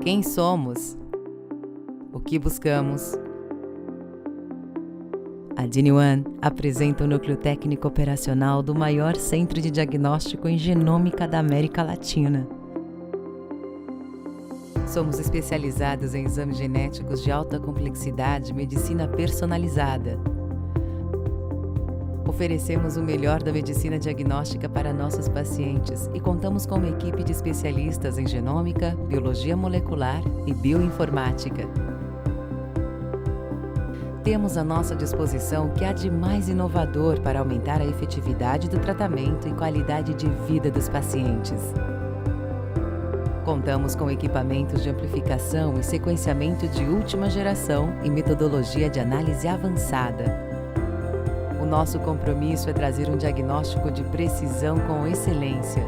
Quem somos? O que buscamos? A DINI-ONE apresenta o núcleo técnico operacional do maior centro de diagnóstico em genômica da América Latina. Somos especializados em exames genéticos de alta complexidade e medicina personalizada. Oferecemos o melhor da medicina diagnóstica para nossos pacientes e contamos com uma equipe de especialistas em genômica, biologia molecular e bioinformática. Temos à nossa disposição o que há de mais inovador para aumentar a efetividade do tratamento e qualidade de vida dos pacientes. Contamos com equipamentos de amplificação e sequenciamento de última geração e metodologia de análise avançada. O nosso compromisso é trazer um diagnóstico de precisão com excelência.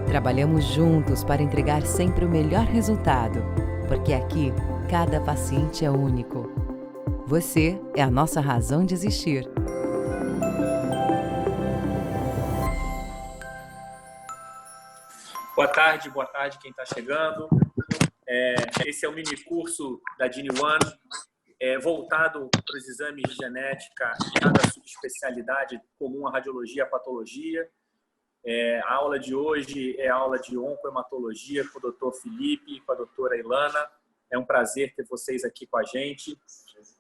Trabalhamos juntos para entregar sempre o melhor resultado, porque aqui cada paciente é único. Você é a nossa razão de existir. Boa tarde quem está chegando. Esse é o mini curso da DINI-ONE, voltado para os exames de genética em cada subespecialidade comum à radiologia e à patologia. A aula de hoje é a aula de oncohematologia com o Dr. Felipe e com a doutora Ilana. É um prazer ter vocês aqui com a gente.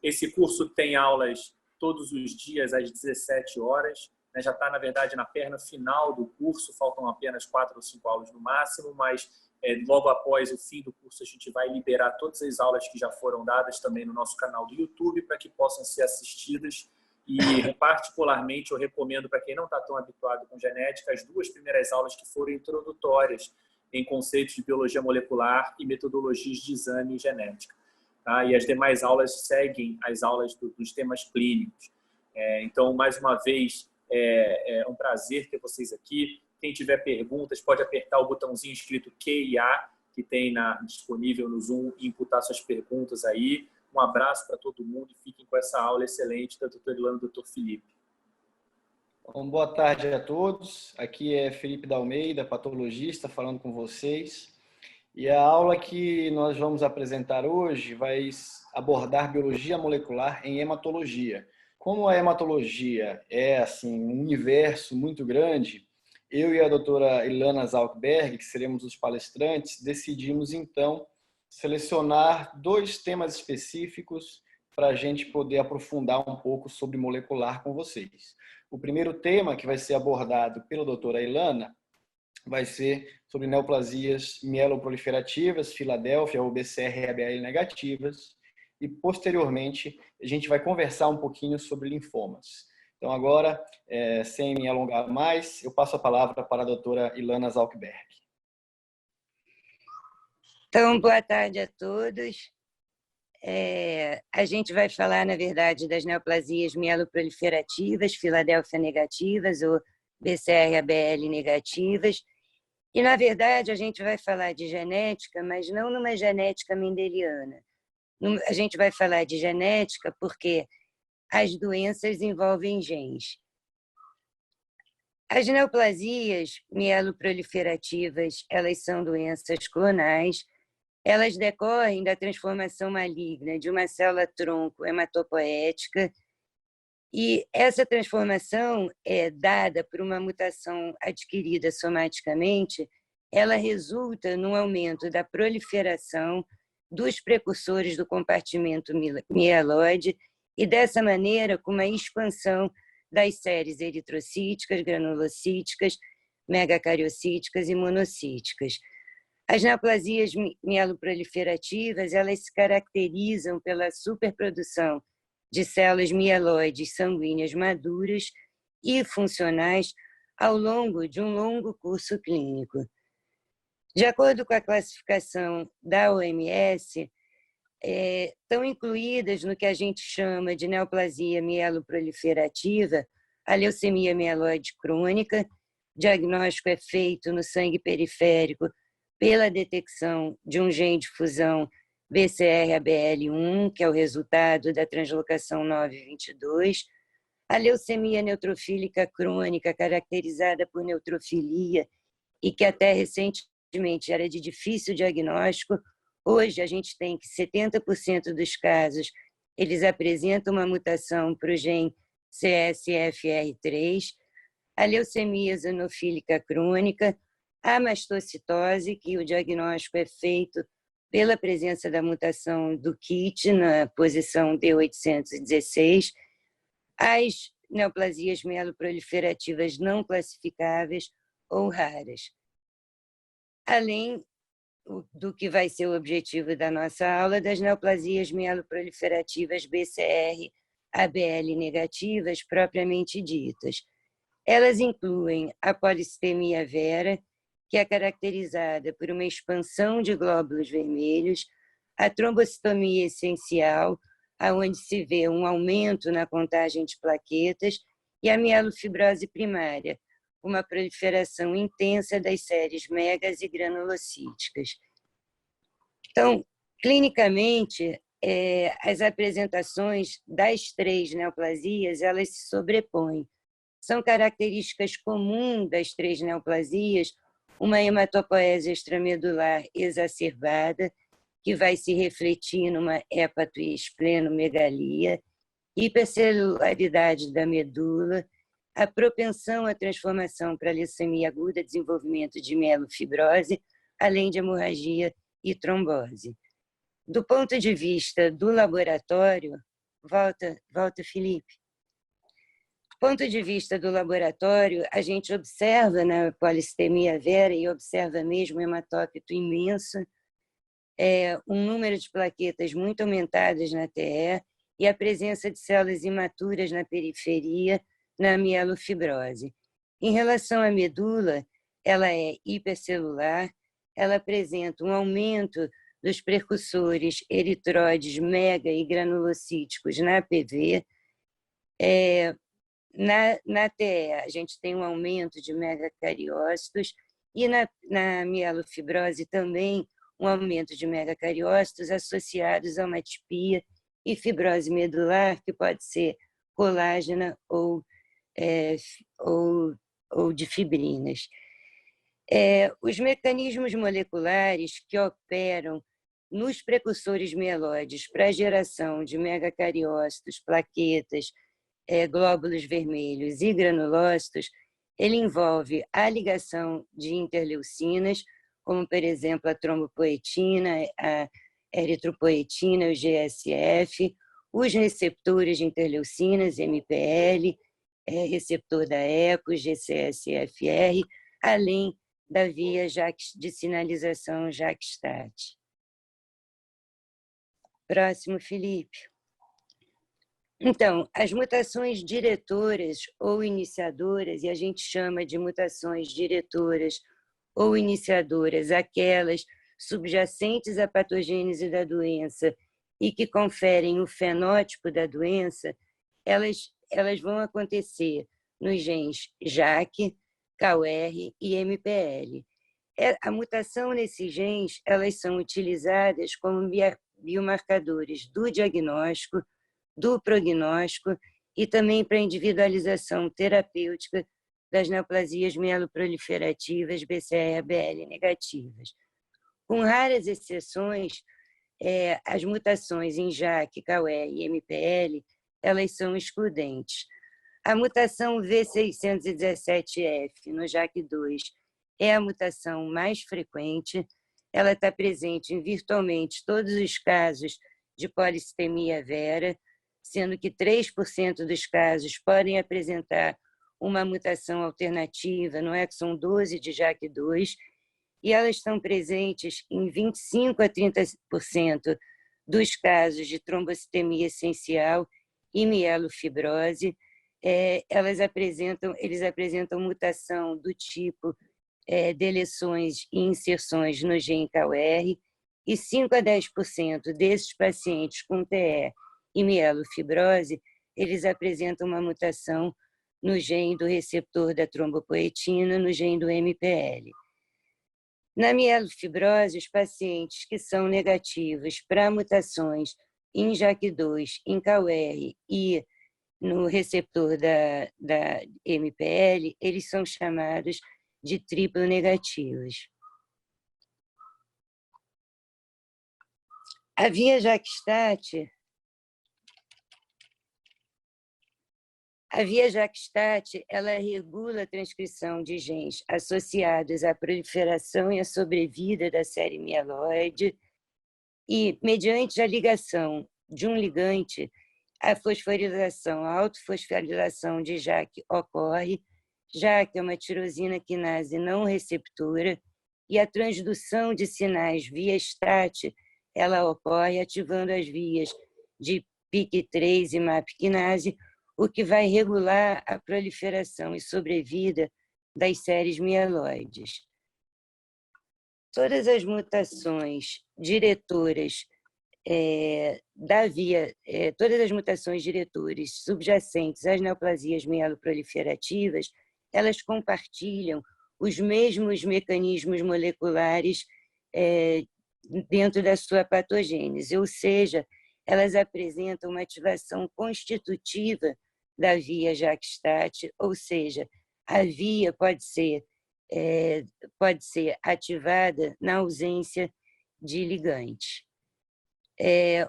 Esse curso tem aulas todos os dias às 17 horas. Já está, na verdade, na perna final do curso, faltam apenas 4 ou 5 aulas no máximo, mas logo após o fim do curso a gente vai liberar todas as aulas que já foram dadas também no nosso canal do YouTube para que possam ser assistidas. E, particularmente, eu recomendo para quem não está tão habituado com genética, as 2 primeiras aulas que foram introdutórias em conceitos de biologia molecular e metodologias de exame e genética. Tá? E as demais aulas seguem as aulas dos temas clínicos. Então, mais uma vez, é um prazer ter vocês aqui. Quem tiver perguntas pode apertar o botãozinho escrito Q&A que tem disponível no Zoom e imputar suas perguntas aí. Um abraço para todo mundo e fiquem com essa aula excelente da doutora Ilana e do Dr. Felipe. Bom, boa tarde a todos. Aqui é Felipe da Almeida, patologista, falando com vocês. E a aula que nós vamos apresentar hoje vai abordar biologia molecular em hematologia. Como a hematologia é assim, um universo muito grande, eu e a doutora Ilana Zalkberg, que seremos os palestrantes, decidimos então selecionar 2 temas específicos para a gente poder aprofundar um pouco sobre molecular com vocês. O primeiro tema, que vai ser abordado pela doutora Ilana, vai ser sobre neoplasias mieloproliferativas, Filadélfia ou BCR-ABL negativas, e posteriormente a gente vai conversar um pouquinho sobre linfomas. Então agora, sem me alongar mais, eu passo a palavra para a doutora Ilana Zalkberg. Então, boa tarde a todos. A gente vai falar, na verdade, das neoplasias mieloproliferativas, Filadélfia negativas ou BCR-ABL negativas. E, na verdade, a gente vai falar de genética, mas não numa genética mendeliana. A gente vai falar de genética porque as doenças envolvem genes. As neoplasias mieloproliferativas, elas são doenças clonais. Elas decorrem da transformação maligna de uma célula-tronco hematopoética, e essa transformação é dada por uma mutação adquirida somaticamente, ela resulta no aumento da proliferação dos precursores do compartimento mieloide e, dessa maneira, com uma expansão das séries eritrocíticas, granulocíticas, megacariocíticas e monocíticas. As neoplasias mieloproliferativas, elas se caracterizam pela superprodução de células mieloides sanguíneas maduras e funcionais ao longo de um longo curso clínico. De acordo com a classificação da OMS, estão incluídas no que a gente chama de neoplasia mieloproliferativa a leucemia mieloide crônica. O diagnóstico é feito no sangue periférico pela detecção de um gene de fusão BCR-ABL1, que é o resultado da translocação 922, a leucemia neutrofílica crônica, caracterizada por neutrofilia e que até recentemente antigamente era de difícil diagnóstico, hoje a gente tem que 70% dos casos eles apresentam uma mutação para o gene CSFR3, a leucemia eosinofílica crônica, a mastocitose, que o diagnóstico é feito pela presença da mutação do KIT na posição D816, as neoplasias mieloproliferativas não classificáveis ou raras. Além do que vai ser o objetivo da nossa aula, das neoplasias mieloproliferativas BCR-ABL negativas propriamente ditas. Elas incluem a polistemia vera, que é caracterizada por uma expansão de glóbulos vermelhos, a trombocitomia essencial, onde se vê um aumento na contagem de plaquetas, e a mielofibrose primária, uma proliferação intensa das séries megas e granulocíticas. Então, clinicamente, as apresentações das 3 neoplasias, elas se sobrepõem. São características comuns das 3 neoplasias uma hematopoese extramedular exacerbada, que vai se refletir numa hepatoesplenomegalia, hipercelularidade da medula, a propensão à transformação para leucemia aguda, desenvolvimento de mielofibrose, além de hemorragia e trombose. Do ponto de vista do laboratório, volta Felipe. Do ponto de vista do laboratório, a gente observa na polistemia vera e observa mesmo um hematócito imenso, um número de plaquetas muito aumentadas na TE e a presença de células imaturas na periferia, na mielofibrose. Em relação à medula, ela é hipercelular, ela apresenta um aumento dos precursores eritróides mega e granulocíticos na PV. Na TE, a gente tem um aumento de megacariócitos e na mielofibrose também um aumento de megacariócitos associados a uma atipia e fibrose medular, que pode ser colágena ou de fibrinas. Os mecanismos moleculares que operam nos precursores mieloides para a geração de megacariócitos, plaquetas, glóbulos vermelhos e granulócitos, ele envolve a ligação de interleucinas, como, por exemplo, a trombopoetina, a eritropoetina, o GSF, os receptores de interleucinas, MPL, receptor da ECO, GCSFR, além da via de sinalização JAK-STAT. Próximo, Felipe. Então, as mutações diretoras ou iniciadoras, e a gente chama de mutações diretoras ou iniciadoras aquelas subjacentes à patogênese da doença e que conferem o fenótipo da doença, elas vão acontecer nos genes JAK, KOR e MPL. A mutação nesses genes, elas são utilizadas como biomarcadores do diagnóstico, do prognóstico e também para individualização terapêutica das neoplasias mieloproliferativas BCR-ABL negativas. Com raras exceções, as mutações em JAK, KOR e MPL, elas são excludentes. A mutação V617F no JAK2 é a mutação mais frequente, ela está presente em virtualmente todos os casos de polistemia vera, sendo que 3% dos casos podem apresentar uma mutação alternativa no exon 12 de JAK2, e elas estão presentes em 25% a 30% dos casos de trombocitemia essencial e mielofibrose. Eles apresentam mutação do tipo deleções e inserções no gene KOR, e 5% a 10% desses pacientes com TE e mielofibrose, eles apresentam uma mutação no gene do receptor da trombopoetina, no gene do MPL. Na mielofibrose, os pacientes que são negativos para mutações em JAK2, em KOR e no receptor da MPL, eles são chamados de triplo negativos. A via JAK-STAT ela regula a transcrição de genes associados à proliferação e à sobrevida da série mieloide e, mediante a ligação de um ligante, a fosforilação, a autofosforilação de JAK ocorre. JAK é uma tirosina quinase não receptora e a transdução de sinais via STAT ela ocorre ativando as vias de PIK3 e MAP quinase, o que vai regular a proliferação e sobrevida das séries mieloides. Todas as mutações diretoras todas as mutações diretoras subjacentes às neoplasias mieloproliferativas, elas compartilham os mesmos mecanismos moleculares dentro da sua patogênese, ou seja, elas apresentam uma ativação constitutiva da via JAK-STAT, ou seja, a via pode ser ativada na ausência de ligante.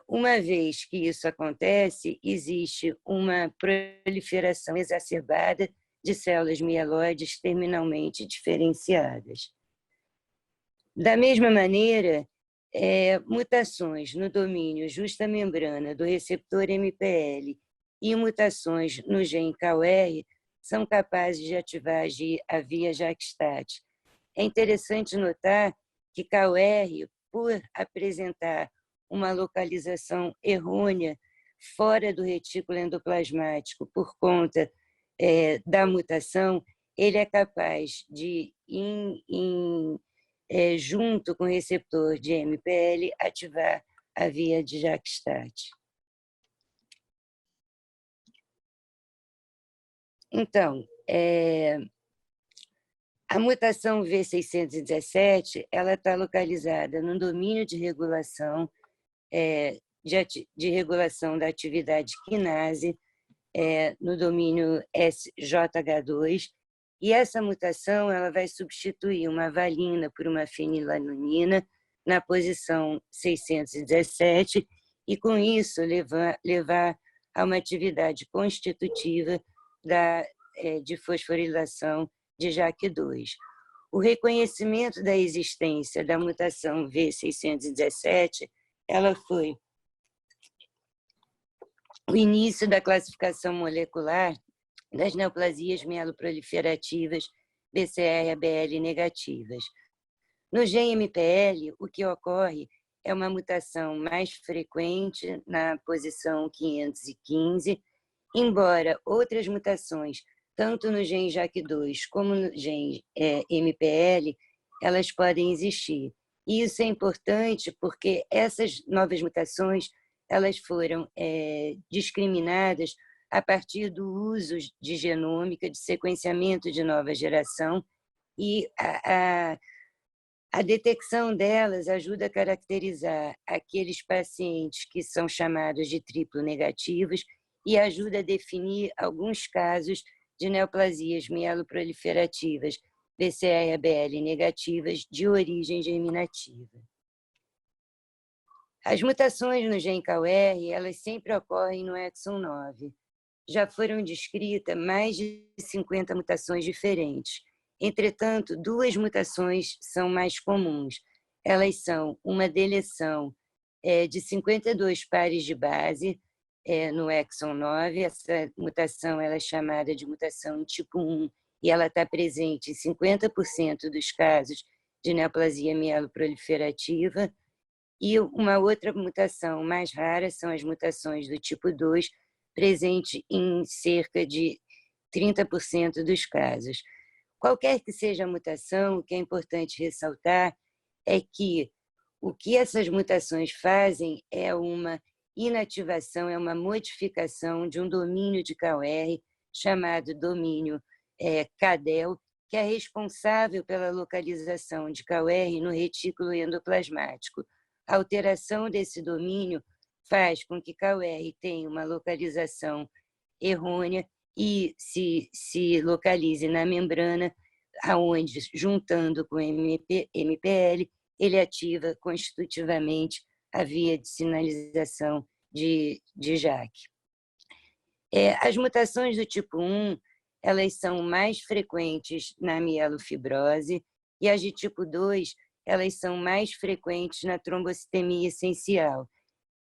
Uma vez que isso acontece, existe uma proliferação exacerbada de células mieloides terminalmente diferenciadas. Da mesma maneira, mutações no domínio justa-membrana do receptor MPL e mutações no gene KOR são capazes de ativar a via JAK-STAT. É interessante notar que KOR, por apresentar uma localização errônea fora do retículo endoplasmático por conta da mutação, ele é capaz de, junto com o receptor de MPL, ativar a via de JAK-STAT. Então, a mutação V617 ela está localizada no domínio de regulação de regulação da atividade quinase no domínio SJH2, e essa mutação ela vai substituir uma valina por uma fenilalanina na posição 617 e, com isso, levar a uma atividade constitutiva de fosforilação de JAK2. O reconhecimento da existência da mutação V617 ela foi o início da classificação molecular das neoplasias mieloproliferativas BCR-ABL negativas. No gene MPL, o que ocorre é uma mutação mais frequente na posição 515, embora outras mutações, tanto no gene JAK2 como no gene MPL, elas podem existir. E isso é importante porque essas novas mutações elas foram discriminadas a partir do uso de genômica, de sequenciamento de nova geração, e a detecção delas ajuda a caracterizar aqueles pacientes que são chamados de triplo negativos e ajuda a definir alguns casos de neoplasias mieloproliferativas BCR-ABL negativas de origem germinativa. As mutações no gene KOR, elas sempre ocorrem no exon 9. Já foram descritas mais de 50 mutações diferentes. Entretanto, 2 mutações são mais comuns. Elas são uma deleção de 52 pares de base no exon 9. Essa mutação ela é chamada de mutação em tipo 1 e ela está presente em 50% dos casos de neoplasia mieloproliferativa. E uma outra mutação mais rara são as mutações do tipo 2, presente em cerca de 30% dos casos. Qualquer que seja a mutação, o que é importante ressaltar é que o que essas mutações fazem é uma inativação, é uma modificação de um domínio de KOR chamado domínio CADEL, que é responsável pela localização de KOR no retículo endoplasmático. A alteração desse domínio faz com que KOR tenha uma localização errônea e se localize na membrana, aonde, juntando com o MPL, ele ativa constitutivamente a via de sinalização de JAK. As mutações do tipo 1, elas são mais frequentes na mielofibrose e as de tipo 2, elas são mais frequentes na trombocitemia essencial.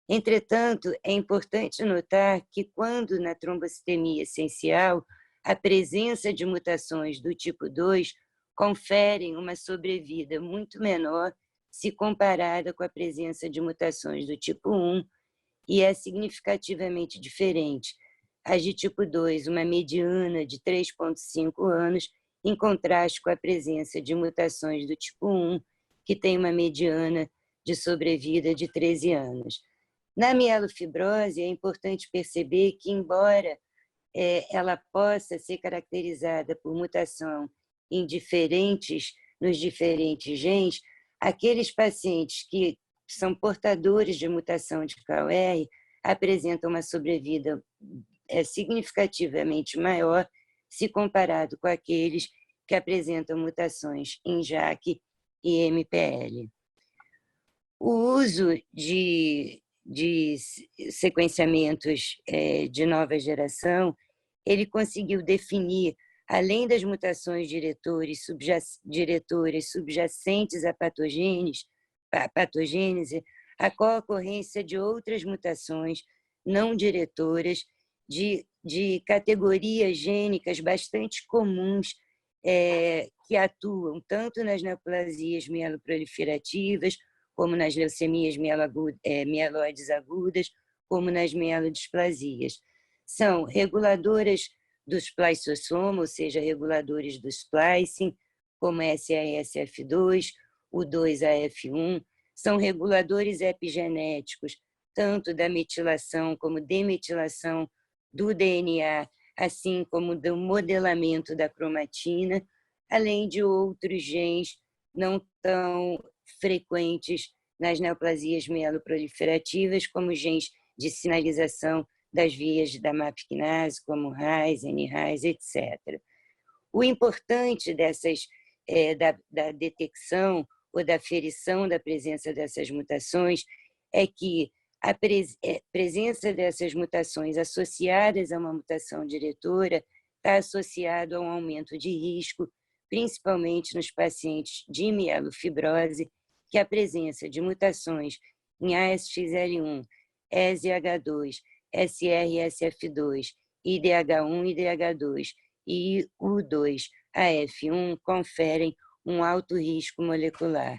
Entretanto, é importante notar que quando na trombocitemia essencial, a presença de mutações do tipo 2 conferem uma sobrevida muito menor se comparada com a presença de mutações do tipo 1 e é significativamente diferente. As de tipo 2, uma mediana de 3,5 anos, em contraste com a presença de mutações do tipo 1, que tem uma mediana de sobrevida de 13 anos. Na mielofibrose, é importante perceber que, embora ela possa ser caracterizada por mutação nos diferentes genes, aqueles pacientes que são portadores de mutação de KOR apresentam uma sobrevida significativamente maior se comparado com aqueles que apresentam mutações em JAK e MPL. O uso de sequenciamentos de nova geração, ele conseguiu definir, além das mutações diretoras subjacentes à patogênese, a co-ocorrência de outras mutações não diretoras de categorias gênicas bastante comuns que atuam tanto nas neoplasias mieloproliferativas, como nas leucemias mieloides agudas, como nas mielodisplasias. São reguladoras do spliceossoma, ou seja, reguladores do splicing, como SASF2, o 2AF1, são reguladores epigenéticos, tanto da metilação como demetilação do DNA, assim como do modelamento da cromatina, além de outros genes não tão frequentes nas neoplasias mieloproliferativas, como genes de sinalização das vias da MAP quinase, como RAS, NRAS, etc. O importante da detecção ou da aferição da presença dessas mutações é que a presença dessas mutações associadas a uma mutação diretora está associado a um aumento de risco, principalmente nos pacientes de mielofibrose, que a presença de mutações em ASXL1, SZH2, SRSF2, IDH1, IDH2 e U2AF1 conferem um alto risco molecular.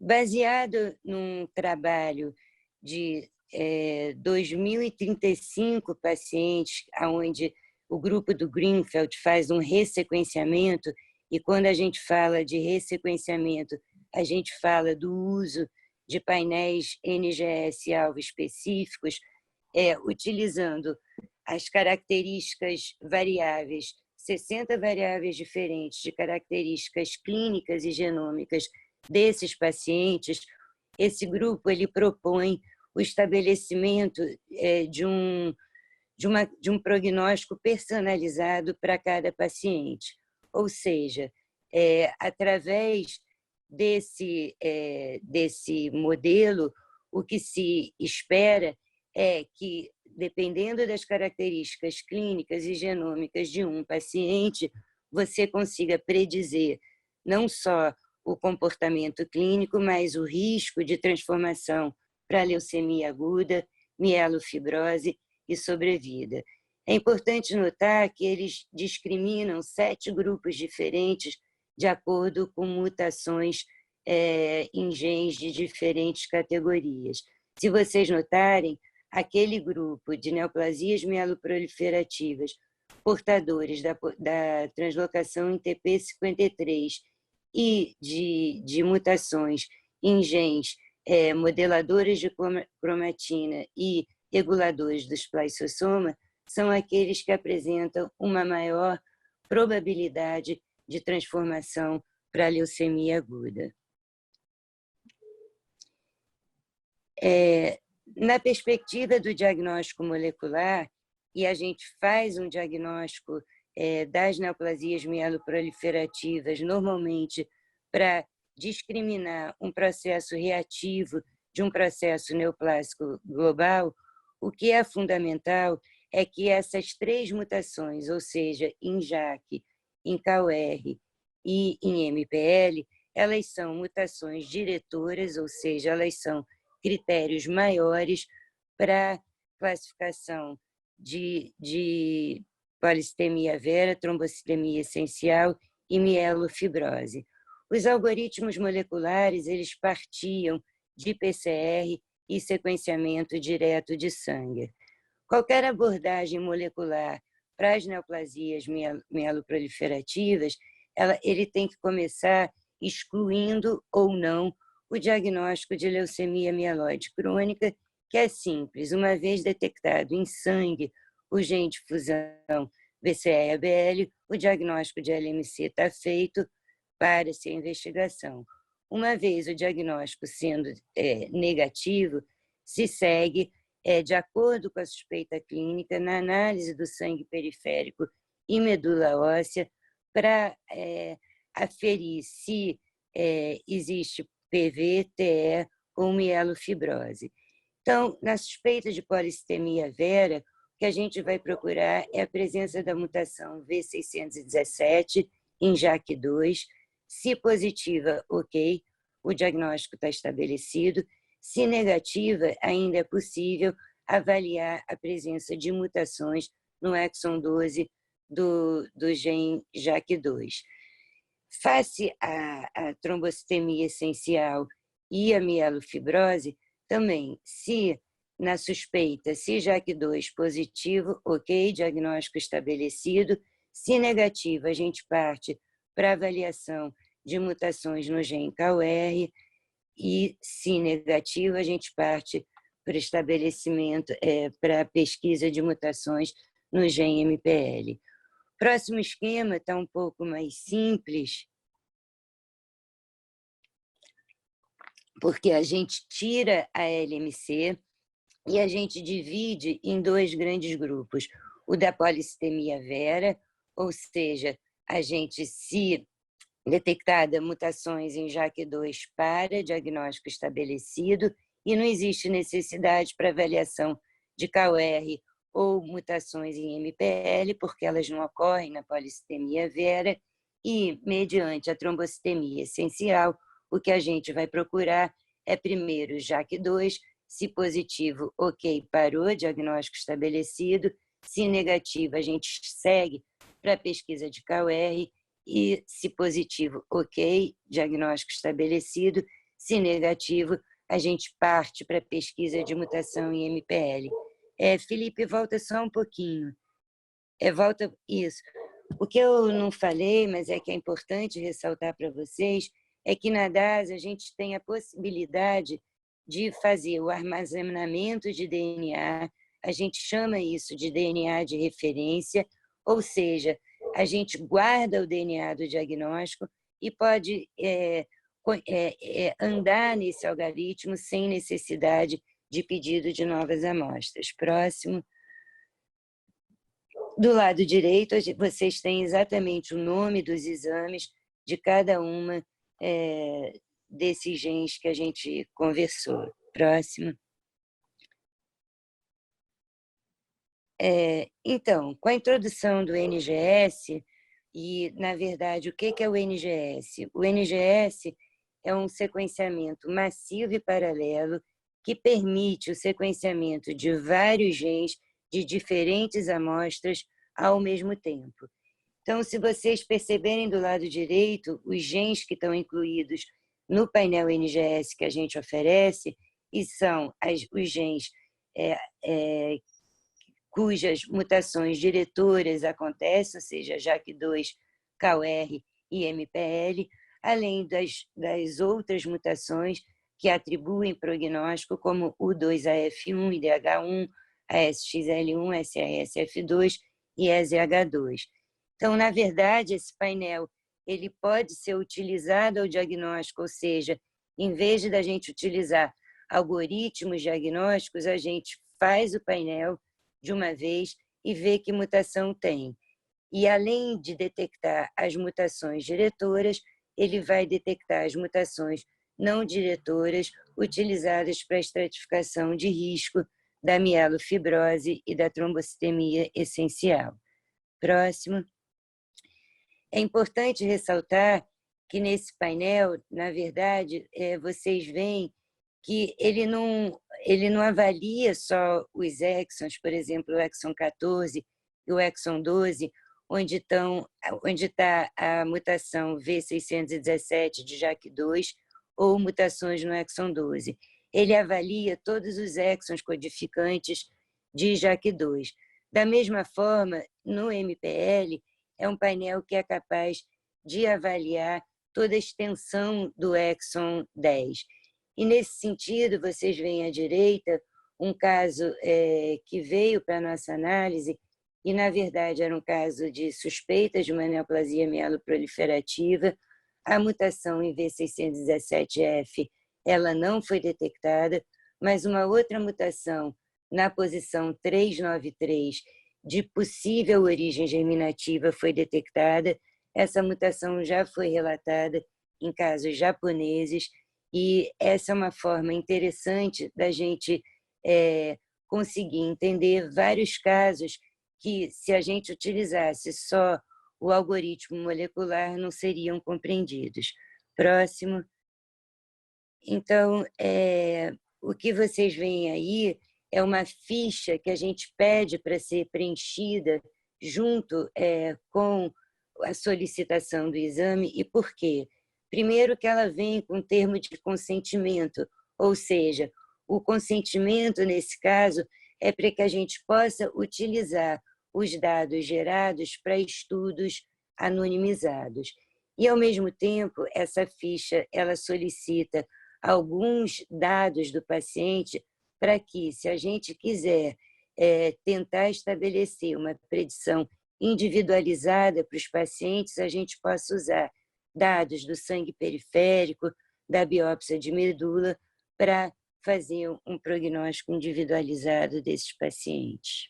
Baseado num trabalho de 2.035 pacientes, onde o grupo do Greenfeld faz um ressequenciamento, e quando a gente fala de ressequenciamento, a gente fala do uso de painéis NGS-alvo específicos, utilizando as características variáveis, 60 variáveis diferentes de características clínicas e genômicas desses pacientes. Esse grupo ele propõe o estabelecimento de um prognóstico personalizado para cada paciente, ou seja, através desse modelo, o que se espera é que, dependendo das características clínicas e genômicas de um paciente, você consiga predizer não só o comportamento clínico, mas o risco de transformação para leucemia aguda, mielofibrose e sobrevida. É importante notar que eles discriminam 7 grupos diferentes de acordo com mutações em genes de diferentes categorias. Se vocês notarem, aquele grupo de neoplasias mieloproliferativas portadores da translocação em TP53 e de mutações em genes modeladores de cromatina e reguladores do spliceossoma são aqueles que apresentam uma maior probabilidade de transformação para a leucemia aguda. Na perspectiva do diagnóstico molecular, e a gente faz um diagnóstico das neoplasias mieloproliferativas, normalmente para discriminar um processo reativo de um processo neoplásico global, o que é fundamental é que essas 3 mutações, ou seja, em JAK, em CAUR e em MPL, elas são mutações diretoras, ou seja, elas são critérios maiores para classificação de polistemia vera, trombocitemia essencial e mielofibrose. Os algoritmos moleculares, eles partiam de PCR e sequenciamento direto de sangue. Qualquer abordagem molecular para as neoplasias mieloproliferativas, ele tem que começar excluindo ou não o diagnóstico de leucemia mieloide crônica, que é simples. Uma vez detectado em sangue o gene de fusão BCR-ABL, o diagnóstico de LMC está feito para essa investigação. Uma vez o diagnóstico sendo negativo, se segue, de acordo com a suspeita clínica, na análise do sangue periférico e medula óssea, para aferir se existe PV, TE ou mielofibrose. Então, na suspeita de polistemia vera, o que a gente vai procurar é a presença da mutação V617 em JAK2. Se positiva, ok, o diagnóstico está estabelecido. Se negativa, ainda é possível avaliar a presença de mutações no exon 12 do gene JAK2. Face à trombocitemia essencial e a mielofibrose, também, se na suspeita, se JAK2 positivo, ok, diagnóstico estabelecido. Se negativo, a gente parte para avaliação de mutações no gene CAUR e, se negativo, a gente parte para estabelecimento, para pesquisa de mutações no gene MPL. Próximo esquema está um pouco mais simples, porque a gente tira a LMC e a gente divide em 2 grandes grupos. O da polistemia vera, ou seja, a gente, se detectada mutações em JAK2 para diagnóstico estabelecido e não existe necessidade para avaliação de CAUR ou mutações em MPL, porque elas não ocorrem na polistemia vera, e, mediante a trombocitemia essencial, o que a gente vai procurar é, primeiro, JAK2, se positivo, ok, parou, diagnóstico estabelecido. Se negativo, a gente segue para a pesquisa de CAUR e, se positivo, ok, diagnóstico estabelecido. Se negativo, a gente parte para a pesquisa de mutação em MPL. Felipe, volta só um pouquinho. Volta isso. O que eu não falei, mas é que é importante ressaltar para vocês, é que na DAS a gente tem a possibilidade de fazer o armazenamento de DNA, a gente chama isso de DNA de referência, ou seja, a gente guarda o DNA do diagnóstico e pode andar nesse algoritmo sem necessidade de pedido de novas amostras. Próximo. Do lado direito, vocês têm exatamente o nome dos exames de cada uma desses genes que a gente conversou. Próximo. Então, com a introdução do NGS, e, na verdade, o que é o NGS? O NGS é um sequenciamento massivo e paralelo que permite o sequenciamento de vários genes de diferentes amostras ao mesmo tempo. Então, se vocês perceberem do lado direito, os genes que estão incluídos no painel NGS que a gente oferece, e são os genes cujas mutações diretoras acontecem, ou seja, JAK2, CAUR e MPL, além das outras mutações que atribuem prognóstico, como U2AF1, IDH1, ASXL1, SASF2 e EZH2. Então, na verdade, esse painel ele pode ser utilizado ao diagnóstico, ou seja, em vez de a gente utilizar algoritmos diagnósticos, a gente faz o painel de uma vez e vê que mutação tem. E, além de detectar as mutações diretoras, ele vai detectar as mutações não diretoras utilizadas para a estratificação de risco da mielofibrose e da trombocitemia essencial. Próximo. É importante ressaltar que nesse painel, na verdade, vocês veem que ele não avalia só os exons, por exemplo, o exon 14 e o exon 12, onde está a mutação V617 de JAK2 ou mutações no exon 12. Ele avalia todos os exons codificantes de JAK2. Da mesma forma, no MPL, é um painel que é capaz de avaliar toda a extensão do exon 10. E, nesse sentido, vocês veem à direita um caso que veio para a nossa análise, e, na verdade, era um caso de suspeita de uma neoplasia mieloproliferativa. A mutação em V617F ela não foi detectada, mas uma outra mutação na posição 393 de possível origem germinativa foi detectada. Essa mutação já foi relatada em casos japoneses, e essa é uma forma interessante da gente conseguir entender vários casos que, se a gente utilizasse só o algoritmo molecular, não seriam compreendidos. Próximo. Então, o que vocês veem aí é uma ficha que a gente pede para ser preenchida junto com a solicitação do exame. E por quê? Primeiro, que ela vem com termo de consentimento, ou seja, o consentimento, nesse caso, é para que a gente possa utilizar os dados gerados para estudos anonimizados. E, ao mesmo tempo, essa ficha ela solicita alguns dados do paciente para que, se a gente quiser tentar estabelecer uma predição individualizada para os pacientes, a gente possa usar dados do sangue periférico, da biópsia de medula, para fazer um prognóstico individualizado desses pacientes.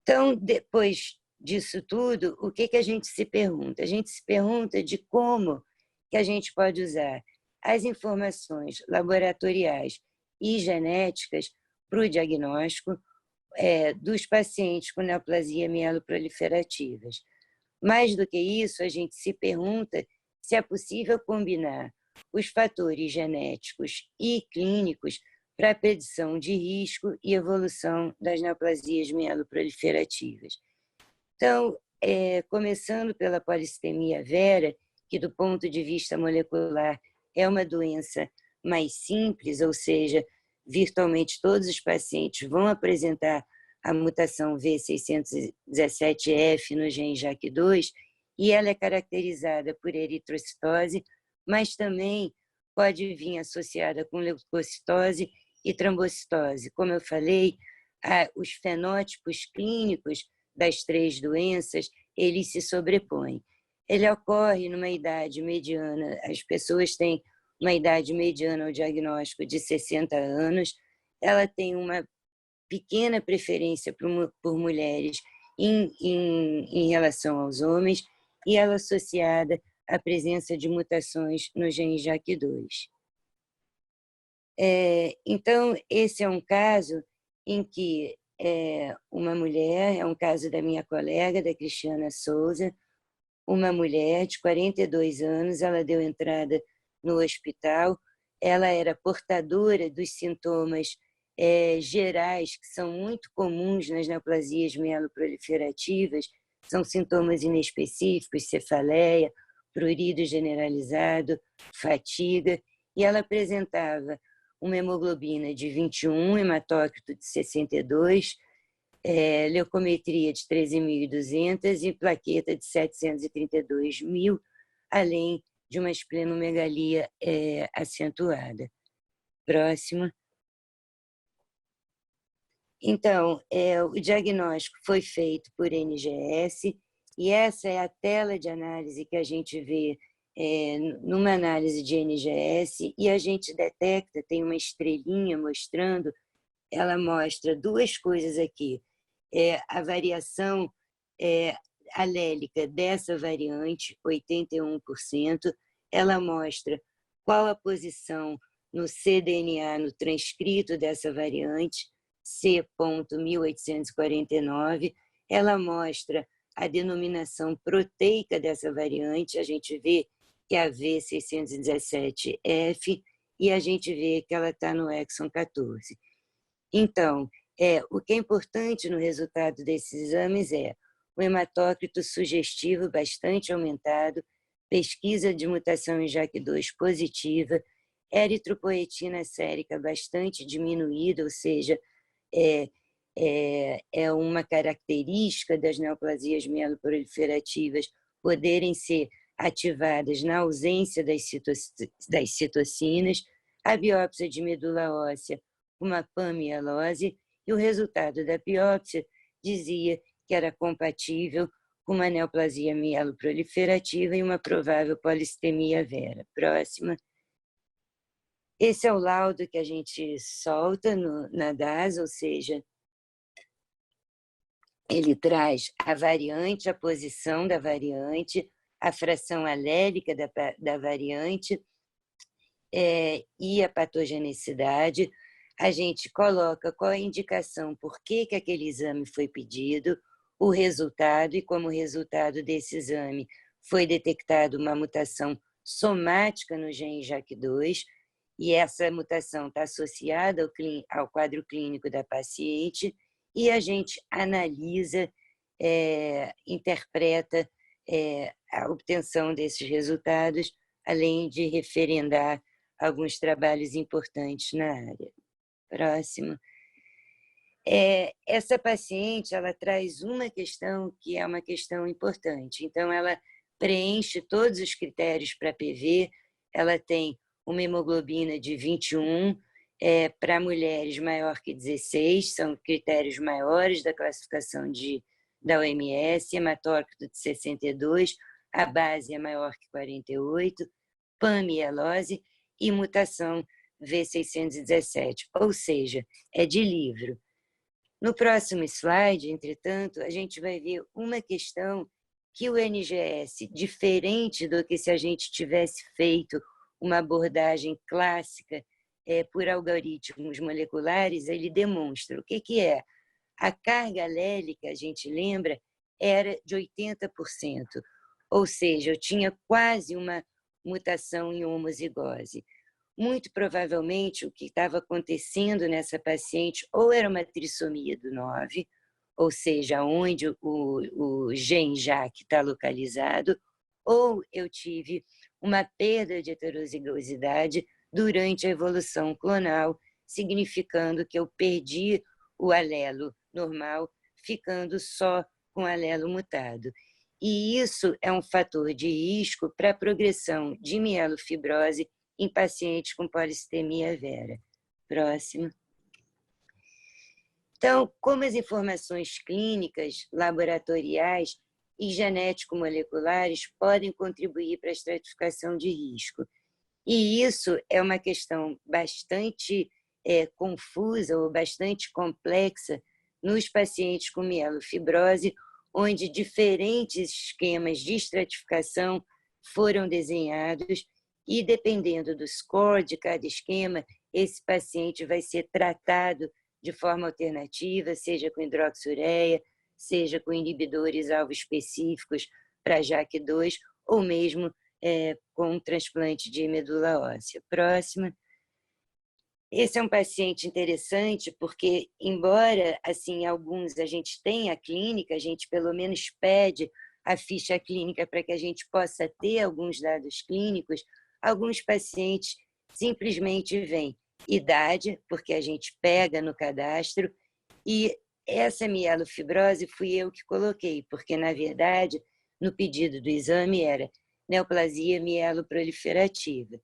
Então, depois disso tudo, o que a gente se pergunta? A gente se pergunta de como que a gente pode usar as informações laboratoriais e genéticas para o diagnóstico dos pacientes com neoplasia mieloproliferativas. Mais do que isso, a gente se pergunta se é possível combinar os fatores genéticos e clínicos para a predição de risco e evolução das neoplasias mieloproliferativas. Então, começando pela polissemia vera, que do ponto de vista molecular é uma doença mais simples, ou seja, virtualmente todos os pacientes vão apresentar a mutação V617F no gene JAK2, e ela é caracterizada por eritrocitose, mas também pode vir associada com leucocitose e trombocitose. Como eu falei, os fenótipos clínicos das três doenças, eles se sobrepõem. Ele ocorre numa idade mediana, as pessoas têm uma idade mediana ao diagnóstico de 60 anos, ela tem uma pequena preferência por mulheres em relação aos homens, e ela é associada à presença de mutações no gene JAK2. Então, esse é um caso em que uma mulher, é um caso da minha colega, da Cristiana Souza, uma mulher de 42 anos, ela deu entrada no hospital, ela era portadora dos sintomas gerais, que são muito comuns nas neoplasias mieloproliferativas, são sintomas inespecíficos, cefaleia, prurido generalizado, fatiga, e ela apresentava uma hemoglobina de 21, hematócrito de 62, leucometria de 13.200 e plaqueta de 732.000, além de uma esplenomegalia acentuada. Próximo. Então, o diagnóstico foi feito por NGS, e essa é a tela de análise que a gente vê numa análise de NGS, e a gente detecta, tem uma estrelinha mostrando, ela mostra duas coisas aqui. A variação alélica dessa variante, 81%. Ela mostra qual a posição no cDNA, no transcrito dessa variante, C.1849. Ela mostra a denominação proteica dessa variante, a gente vê que é a V617F, e a gente vê que ela está no exon 14. Então, o que é importante no resultado desses exames é o hematócrito sugestivo bastante aumentado, pesquisa de mutação em JAK2 positiva, eritropoetina sérica bastante diminuída, ou seja, é uma característica das neoplasias mieloproliferativas poderem ser ativadas na ausência das citocinas, a biópsia de medula óssea, uma panmielose, e o resultado da biópsia dizia que era compatível com uma neoplasia mieloproliferativa e uma provável polistemia vera. Próxima. Esse é o laudo que a gente solta na DAS, ou seja, ele traz a variante, a posição da variante, a fração alélica da variante e a patogenicidade. A gente coloca qual a indicação, por que aquele exame foi pedido, o resultado, e como resultado desse exame foi detectada uma mutação somática no gene JAK2, e essa mutação está associada ao quadro clínico da paciente, e a gente analisa, interpreta a obtenção desses resultados, além de referendar alguns trabalhos importantes na área. Próximo. Essa paciente, ela traz uma questão que é uma questão importante. Então, ela preenche todos os critérios para PV, ela tem uma hemoglobina de 21, para mulheres maior que 16, são critérios maiores da classificação da OMS, hematócrito de 62, a base é maior que 48, panmielose e mutação V617, ou seja, é de livro. No próximo slide, entretanto, a gente vai ver uma questão que o NGS, diferente do que se a gente tivesse feito uma abordagem clássica por algoritmos moleculares, ele demonstra. O que é? A carga alélica, a gente lembra, era de 80%, ou seja, eu tinha quase uma mutação em homozigose. Muito provavelmente, o que estava acontecendo nessa paciente ou era uma trissomia do 9, ou seja, onde o gene JAK está localizado, ou eu tive uma perda de heterozigosidade durante a evolução clonal, significando que eu perdi o alelo normal, ficando só com o alelo mutado. E isso é um fator de risco para a progressão de mielofibrose em pacientes com polistemia vera. Próximo. Então, como as informações clínicas, laboratoriais e genético-moleculares podem contribuir para a estratificação de risco? E isso é uma questão bastante confusa ou bastante complexa nos pacientes com mielofibrose, onde diferentes esquemas de estratificação foram desenhados e, dependendo do score de cada esquema, esse paciente vai ser tratado de forma alternativa, seja com hidroxiureia, seja com inibidores alvo específicos para JAK2, ou mesmo com transplante de medula óssea. Próxima. Esse é um paciente interessante porque, embora assim alguns a gente tenha a clínica, a gente pelo menos pede a ficha clínica para que a gente possa ter alguns dados clínicos, alguns pacientes simplesmente vêm idade, porque a gente pega no cadastro, e essa mielofibrose fui eu que coloquei, porque, na verdade, no pedido do exame era neoplasia mieloproliferativa.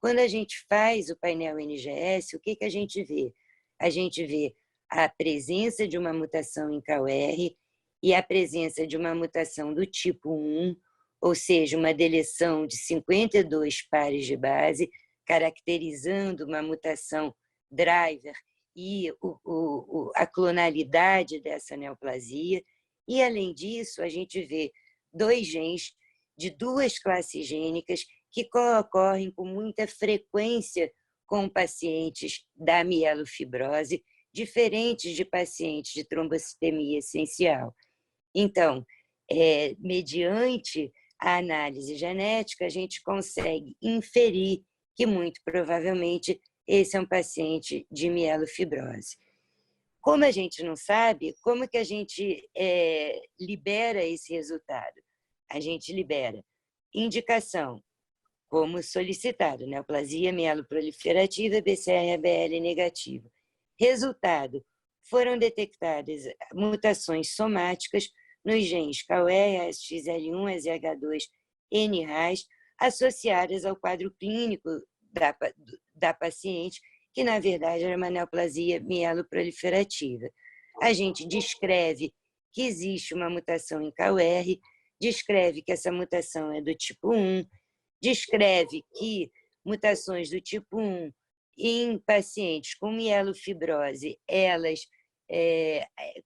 Quando a gente faz o painel NGS, o que a gente vê? A gente vê a presença de uma mutação em KOR e a presença de uma mutação do tipo 1, ou seja, uma deleção de 52 pares de base, caracterizando uma mutação driver e a clonalidade dessa neoplasia. E, além disso, a gente vê 2 genes de 2 classes gênicas que ocorrem com muita frequência com pacientes da mielofibrose, diferentes de pacientes de trombocitemia essencial. Então, mediante a análise genética, a gente consegue inferir que, muito provavelmente, esse é um paciente de mielofibrose. Como a gente não sabe, como que a gente libera esse resultado? A gente libera indicação, como solicitado, neoplasia mieloproliferativa, BCR-ABL negativa. Resultado, foram detectadas mutações somáticas nos genes KOR, ASXL1, AZH2, NRAS, associadas ao quadro clínico da paciente, que, na verdade, era uma neoplasia mieloproliferativa. A gente descreve que existe uma mutação em KOR, descreve que essa mutação é do tipo 1, descreve que mutações do tipo 1 em pacientes com mielofibrose, elas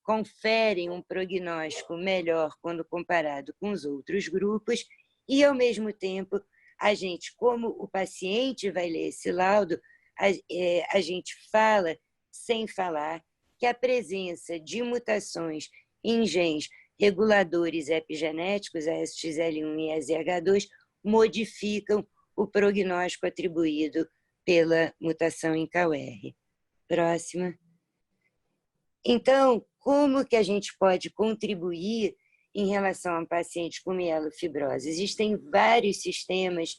conferem um prognóstico melhor quando comparado com os outros grupos e, ao mesmo tempo, a gente, como o paciente vai ler esse laudo, a gente fala, sem falar, que a presença de mutações em genes reguladores epigenéticos, ASXL1 e AZH2, modificam o prognóstico atribuído pela mutação em KOR. Próxima. Então, como que a gente pode contribuir em relação a pacientes com mielofibrose? Existem vários sistemas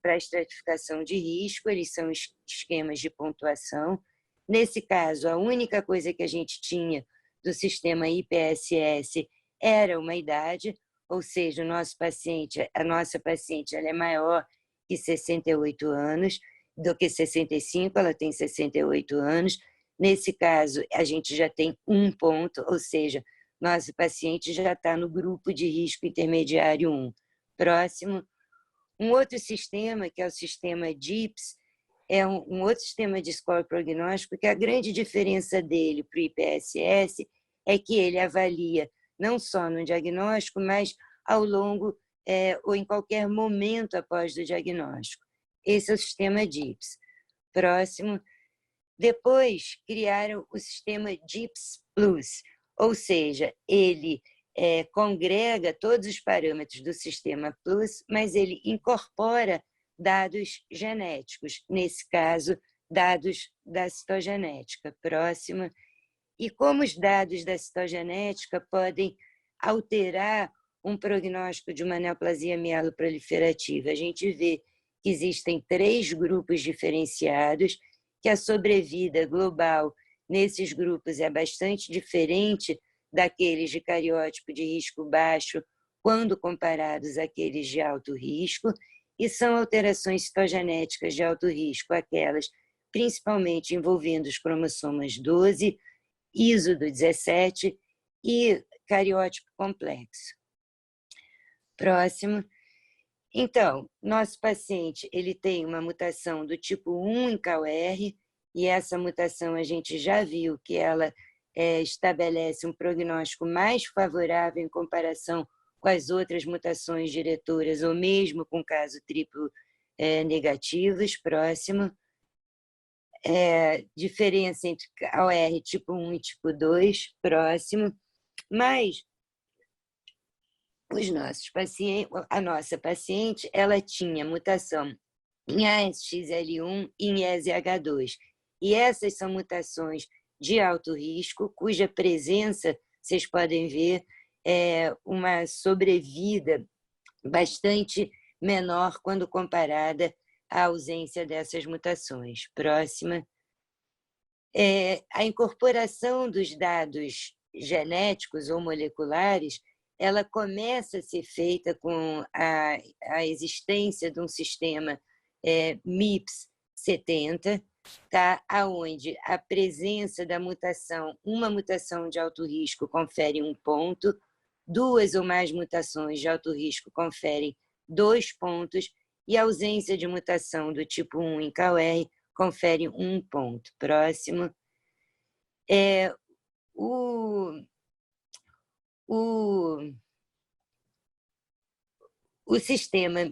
para estratificação de risco, eles são esquemas de pontuação. Nesse caso, a única coisa que a gente tinha do sistema IPSS era uma idade, ou seja, a nossa paciente ela é maior que 68 anos, do que 65, ela tem 68 anos. Nesse caso, a gente já tem 1 ponto, ou seja, nosso paciente já está no grupo de risco intermediário 1. Próximo. Um outro sistema, que é o sistema DIPS, é um outro sistema de score prognóstico, que a grande diferença dele para o IPSS é que ele avalia não só no diagnóstico, mas ao longo ou em qualquer momento após o diagnóstico. Esse é o sistema DIPS. Próximo. Depois, criaram o sistema DIPS Plus, ou seja, ele congrega todos os parâmetros do sistema Plus, mas ele incorpora dados genéticos, nesse caso, dados da citogenética. Próxima. E como os dados da citogenética podem alterar um prognóstico de uma neoplasia mieloproliferativa? A gente vê que existem 3 grupos diferenciados, que a sobrevida global nesses grupos é bastante diferente daqueles de cariótipo de risco baixo, quando comparados àqueles de alto risco, e são alterações citogenéticas de alto risco, aquelas principalmente envolvendo os cromossomas 12, ISO do 17 e cariótipo complexo. Próximo. Então, nosso paciente ele tem uma mutação do tipo 1 em KOR, e essa mutação a gente já viu que ela estabelece um prognóstico mais favorável em comparação com as outras mutações diretoras, ou mesmo com caso triplo negativos. Próximo. Diferença entre KOR tipo 1 e tipo 2. Próximo. Mas a nossa paciente ela tinha mutação em ASXL1 e em EZH2. E essas são mutações de alto risco, cuja presença, vocês podem ver, é uma sobrevida bastante menor quando comparada à ausência dessas mutações. Próxima. A incorporação dos dados genéticos ou moleculares ela começa a ser feita com a existência de um sistema MIPS 70, tá? Onde a presença da mutação, uma mutação de alto risco confere 1 ponto, 2 ou mais mutações de alto risco conferem 2 pontos, e a ausência de mutação do tipo 1 em KOR confere 1 ponto. Próximo. o sistema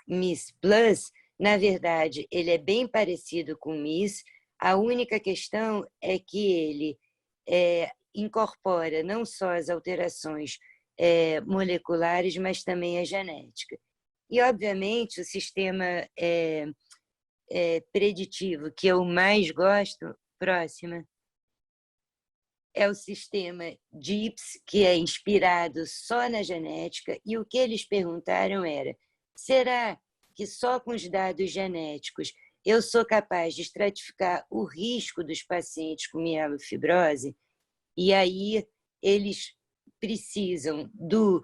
MIS Plus, na verdade, ele é bem parecido com o MIS. A única questão é que ele incorpora não só as alterações moleculares, mas também a genética. E, obviamente, o sistema preditivo que eu mais gosto, próxima, é o sistema DIPS, que é inspirado só na genética, e o que eles perguntaram era: será que só com os dados genéticos eu sou capaz de estratificar o risco dos pacientes com mielofibrose? E aí eles precisam dos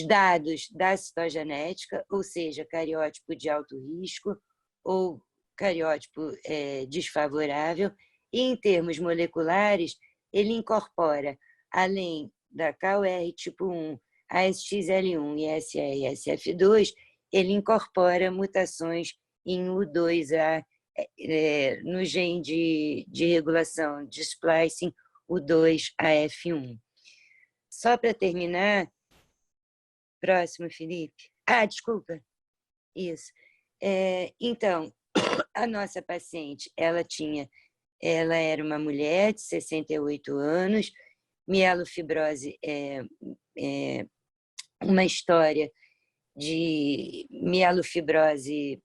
dados da citogenética, ou seja, cariótipo de alto risco ou cariótipo desfavorável, e em termos moleculares, ele incorpora, além da KOR tipo 1, ASXL1 e SR-SF2, ele incorpora mutações em U2A, no gene de regulação de splicing U2AF1. Só para terminar, próximo, Felipe. Desculpa. Isso. Então, a nossa paciente, ela era uma mulher de 68 anos, mielofibrose uma história de mielofibrose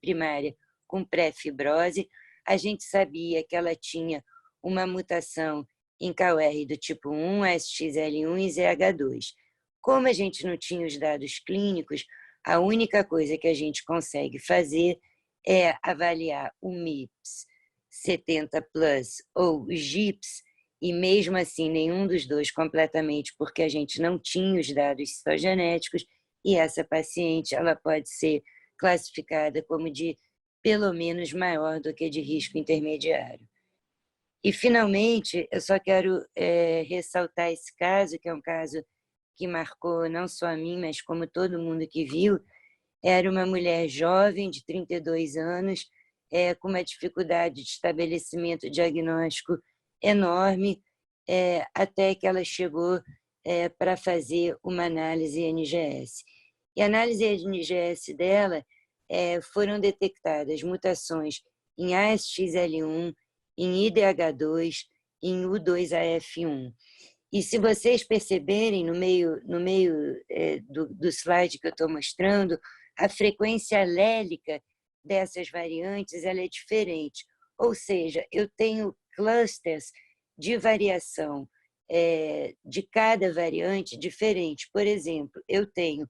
primária com pré-fibrose. A gente sabia que ela tinha uma mutação em KOR do tipo 1, SXL1 e ZH2. Como a gente não tinha os dados clínicos, a única coisa que a gente consegue fazer é avaliar o MIPS 70 plus ou o GIPS, e mesmo assim nenhum dos dois completamente, porque a gente não tinha os dados citogenéticos, e essa paciente ela pode ser classificada como de pelo menos maior do que de risco intermediário. E, finalmente, eu só quero ressaltar esse caso, que é um caso que marcou não só a mim, mas como todo mundo que viu. Era uma mulher jovem, de 32 anos, com uma dificuldade de estabelecimento diagnóstico enorme, até que ela chegou para fazer uma análise NGS. E a análise NGS dela foram detectadas mutações em ASXL1, em IDH2, em U2AF1. E se vocês perceberem no meio do slide que eu estou mostrando, a frequência alélica dessas variantes ela é diferente. Ou seja, eu tenho clusters de variação de cada variante diferente. Por exemplo, eu tenho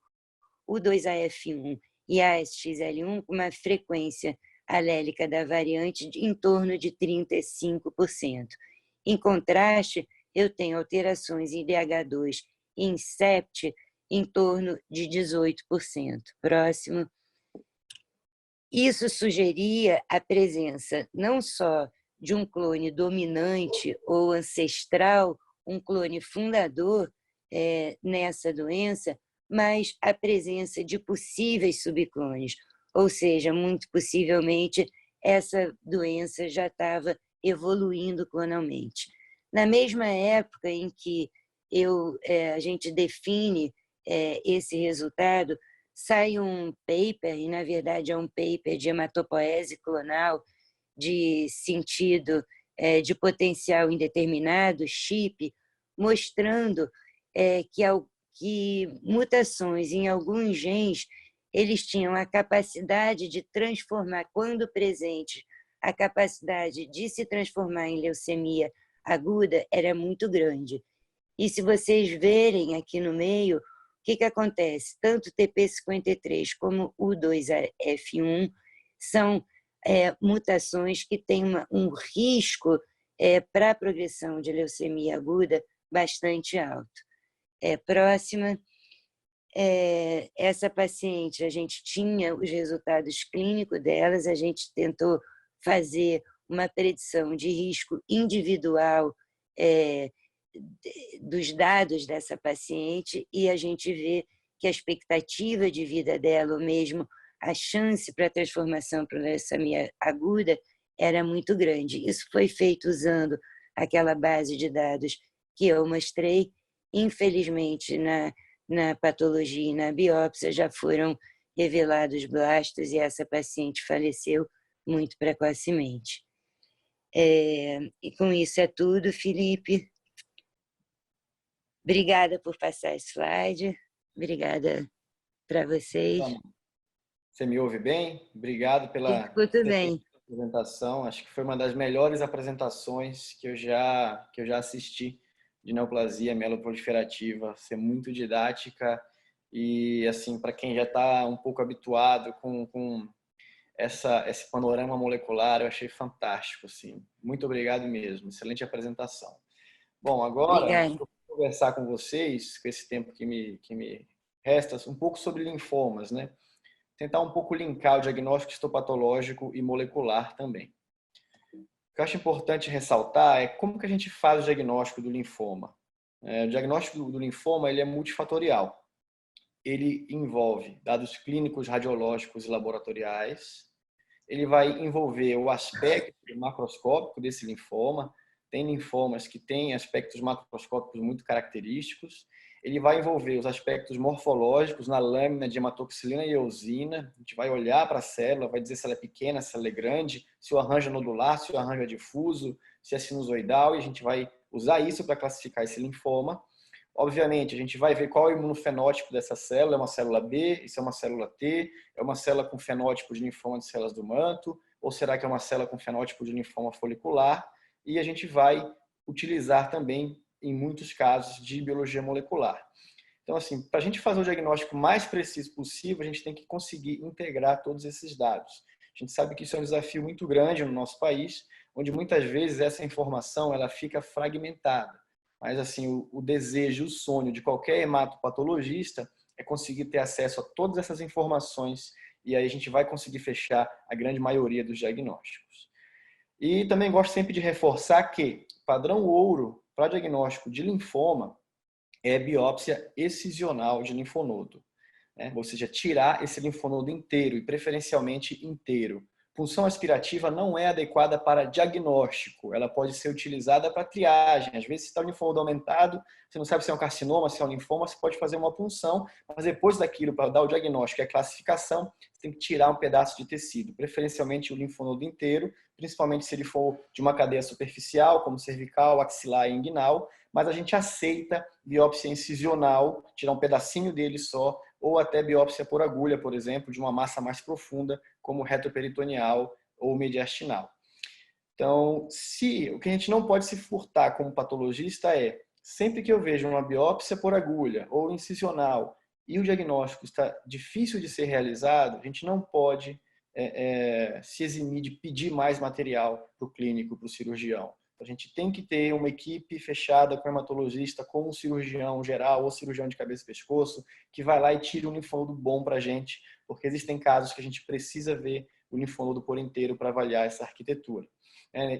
o 2AF1 e a ASXL1 com uma frequência alélica da variante em torno de 35%. Em contraste, eu tenho alterações em IDH2 e em SEPT em torno de 18%. Próximo. Isso sugeria a presença não só de um clone dominante ou ancestral, um clone fundador nessa doença, mas a presença de possíveis subclones, ou seja, muito possivelmente essa doença já estava evoluindo clonalmente. Na mesma época em que a gente define esse resultado, sai um paper, e na verdade é um paper de hematopoese clonal de sentido de potencial indeterminado, CHIP, mostrando que mutações em alguns genes eles tinham a capacidade de transformar, quando presente, a capacidade de se transformar em leucemia aguda era muito grande. E se vocês verem aqui no meio, o que acontece? Tanto TP53 como U2F1 são mutações que têm um risco para a progressão de leucemia aguda bastante alto. Próxima. Essa paciente, a gente tinha os resultados clínicos delas, a gente tentou fazer uma predição de risco individual dos dados dessa paciente, e a gente vê que a expectativa de vida dela, ou mesmo a chance para a transformação para leucemia aguda, era muito grande. Isso foi feito usando aquela base de dados que eu mostrei. Infelizmente, na patologia e na biópsia já foram revelados blastos e essa paciente faleceu muito precocemente. E com isso é tudo, Felipe. Obrigada por passar esse slide. Obrigada para vocês. Você me ouve bem? Obrigado pela Escuto bem. apresentação. Acho que foi uma das melhores apresentações que eu já assisti de neoplasia mieloproliferativa. Ser muito didática e, assim, para quem já está um pouco habituado com esse panorama molecular, eu achei fantástico, assim. Muito obrigado mesmo. Excelente apresentação. Bom, agora eu vou conversar com vocês, com esse tempo que me resta, um pouco sobre linfomas, né? Tentar um pouco linkar o diagnóstico histopatológico e molecular também. O que eu acho importante ressaltar é como que a gente faz o diagnóstico do linfoma. O diagnóstico do linfoma ele é multifatorial. Ele envolve dados clínicos, radiológicos e laboratoriais. Ele vai envolver o aspecto macroscópico desse linfoma. Tem linfomas que têm aspectos macroscópicos muito característicos. Ele vai envolver os aspectos morfológicos na lâmina de hematoxilina e eosina. A gente vai olhar para a célula, vai dizer se ela é pequena, se ela é grande, se o arranjo é nodular, se o arranjo é difuso, se é sinusoidal, e a gente vai usar isso para classificar esse linfoma. Obviamente, a gente vai ver qual é o imunofenótipo dessa célula. É uma célula B? Isso é uma célula T? É uma célula com fenótipo de linfoma de células do manto? Ou será que é uma célula com fenótipo de linfoma folicular? E a gente vai utilizar também, em muitos casos, de biologia molecular. Então, assim, para a gente fazer o diagnóstico mais preciso possível, a gente tem que conseguir integrar todos esses dados. A gente sabe que isso é um desafio muito grande no nosso país, onde muitas vezes essa informação ela fica fragmentada. Mas, assim, o desejo, o sonho de qualquer hematopatologista é conseguir ter acesso a todas essas informações e aí a gente vai conseguir fechar a grande maioria dos diagnósticos. E também gosto sempre de reforçar que o padrão ouro para diagnóstico de linfoma é biópsia excisional de linfonodo, né? Ou seja, tirar esse linfonodo inteiro e preferencialmente inteiro. Função aspirativa não é adequada para diagnóstico, ela pode ser utilizada para triagem. Às vezes, se está o linfonodo aumentado, você não sabe se é um carcinoma, se é um linfoma, você pode fazer uma punção, mas depois daquilo, para dar o diagnóstico e a classificação, você tem que tirar um pedaço de tecido, preferencialmente o linfonodo inteiro, principalmente se ele for de uma cadeia superficial, como cervical, axilar e inguinal, mas a gente aceita biópsia incisional, tirar um pedacinho dele só, ou até biópsia por agulha, por exemplo, de uma massa mais profunda, como retroperitoneal ou mediastinal. Então, o que a gente não pode se furtar como patologista é, sempre que eu vejo uma biópsia por agulha ou incisional e o diagnóstico está difícil de ser realizado, a gente não pode se eximir de pedir mais material para o clínico, para o cirurgião. A gente tem que ter uma equipe fechada com hematologista, com um cirurgião geral ou cirurgião de cabeça e pescoço, que vai lá e tira um linfonodo bom para a gente, porque existem casos que a gente precisa ver o linfonodo por inteiro para avaliar essa arquitetura.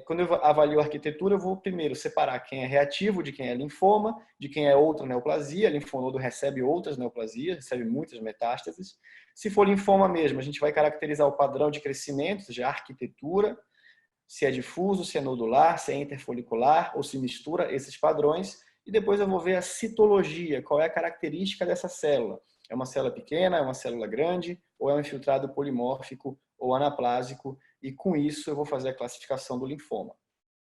Quando eu avalio a arquitetura, eu vou primeiro separar quem é reativo de quem é linfoma, de quem é outra neoplasia. Linfonodo recebe outras neoplasias, recebe muitas metástases. Se for linfoma mesmo, a gente vai caracterizar o padrão de crescimento, ou seja, a arquitetura, se é difuso, se é nodular, se é interfolicular, ou se mistura esses padrões. E depois eu vou ver a citologia, qual é a característica dessa célula. É uma célula pequena, é uma célula grande, ou é um infiltrado polimórfico ou anaplásico, e com isso eu vou fazer a classificação do linfoma.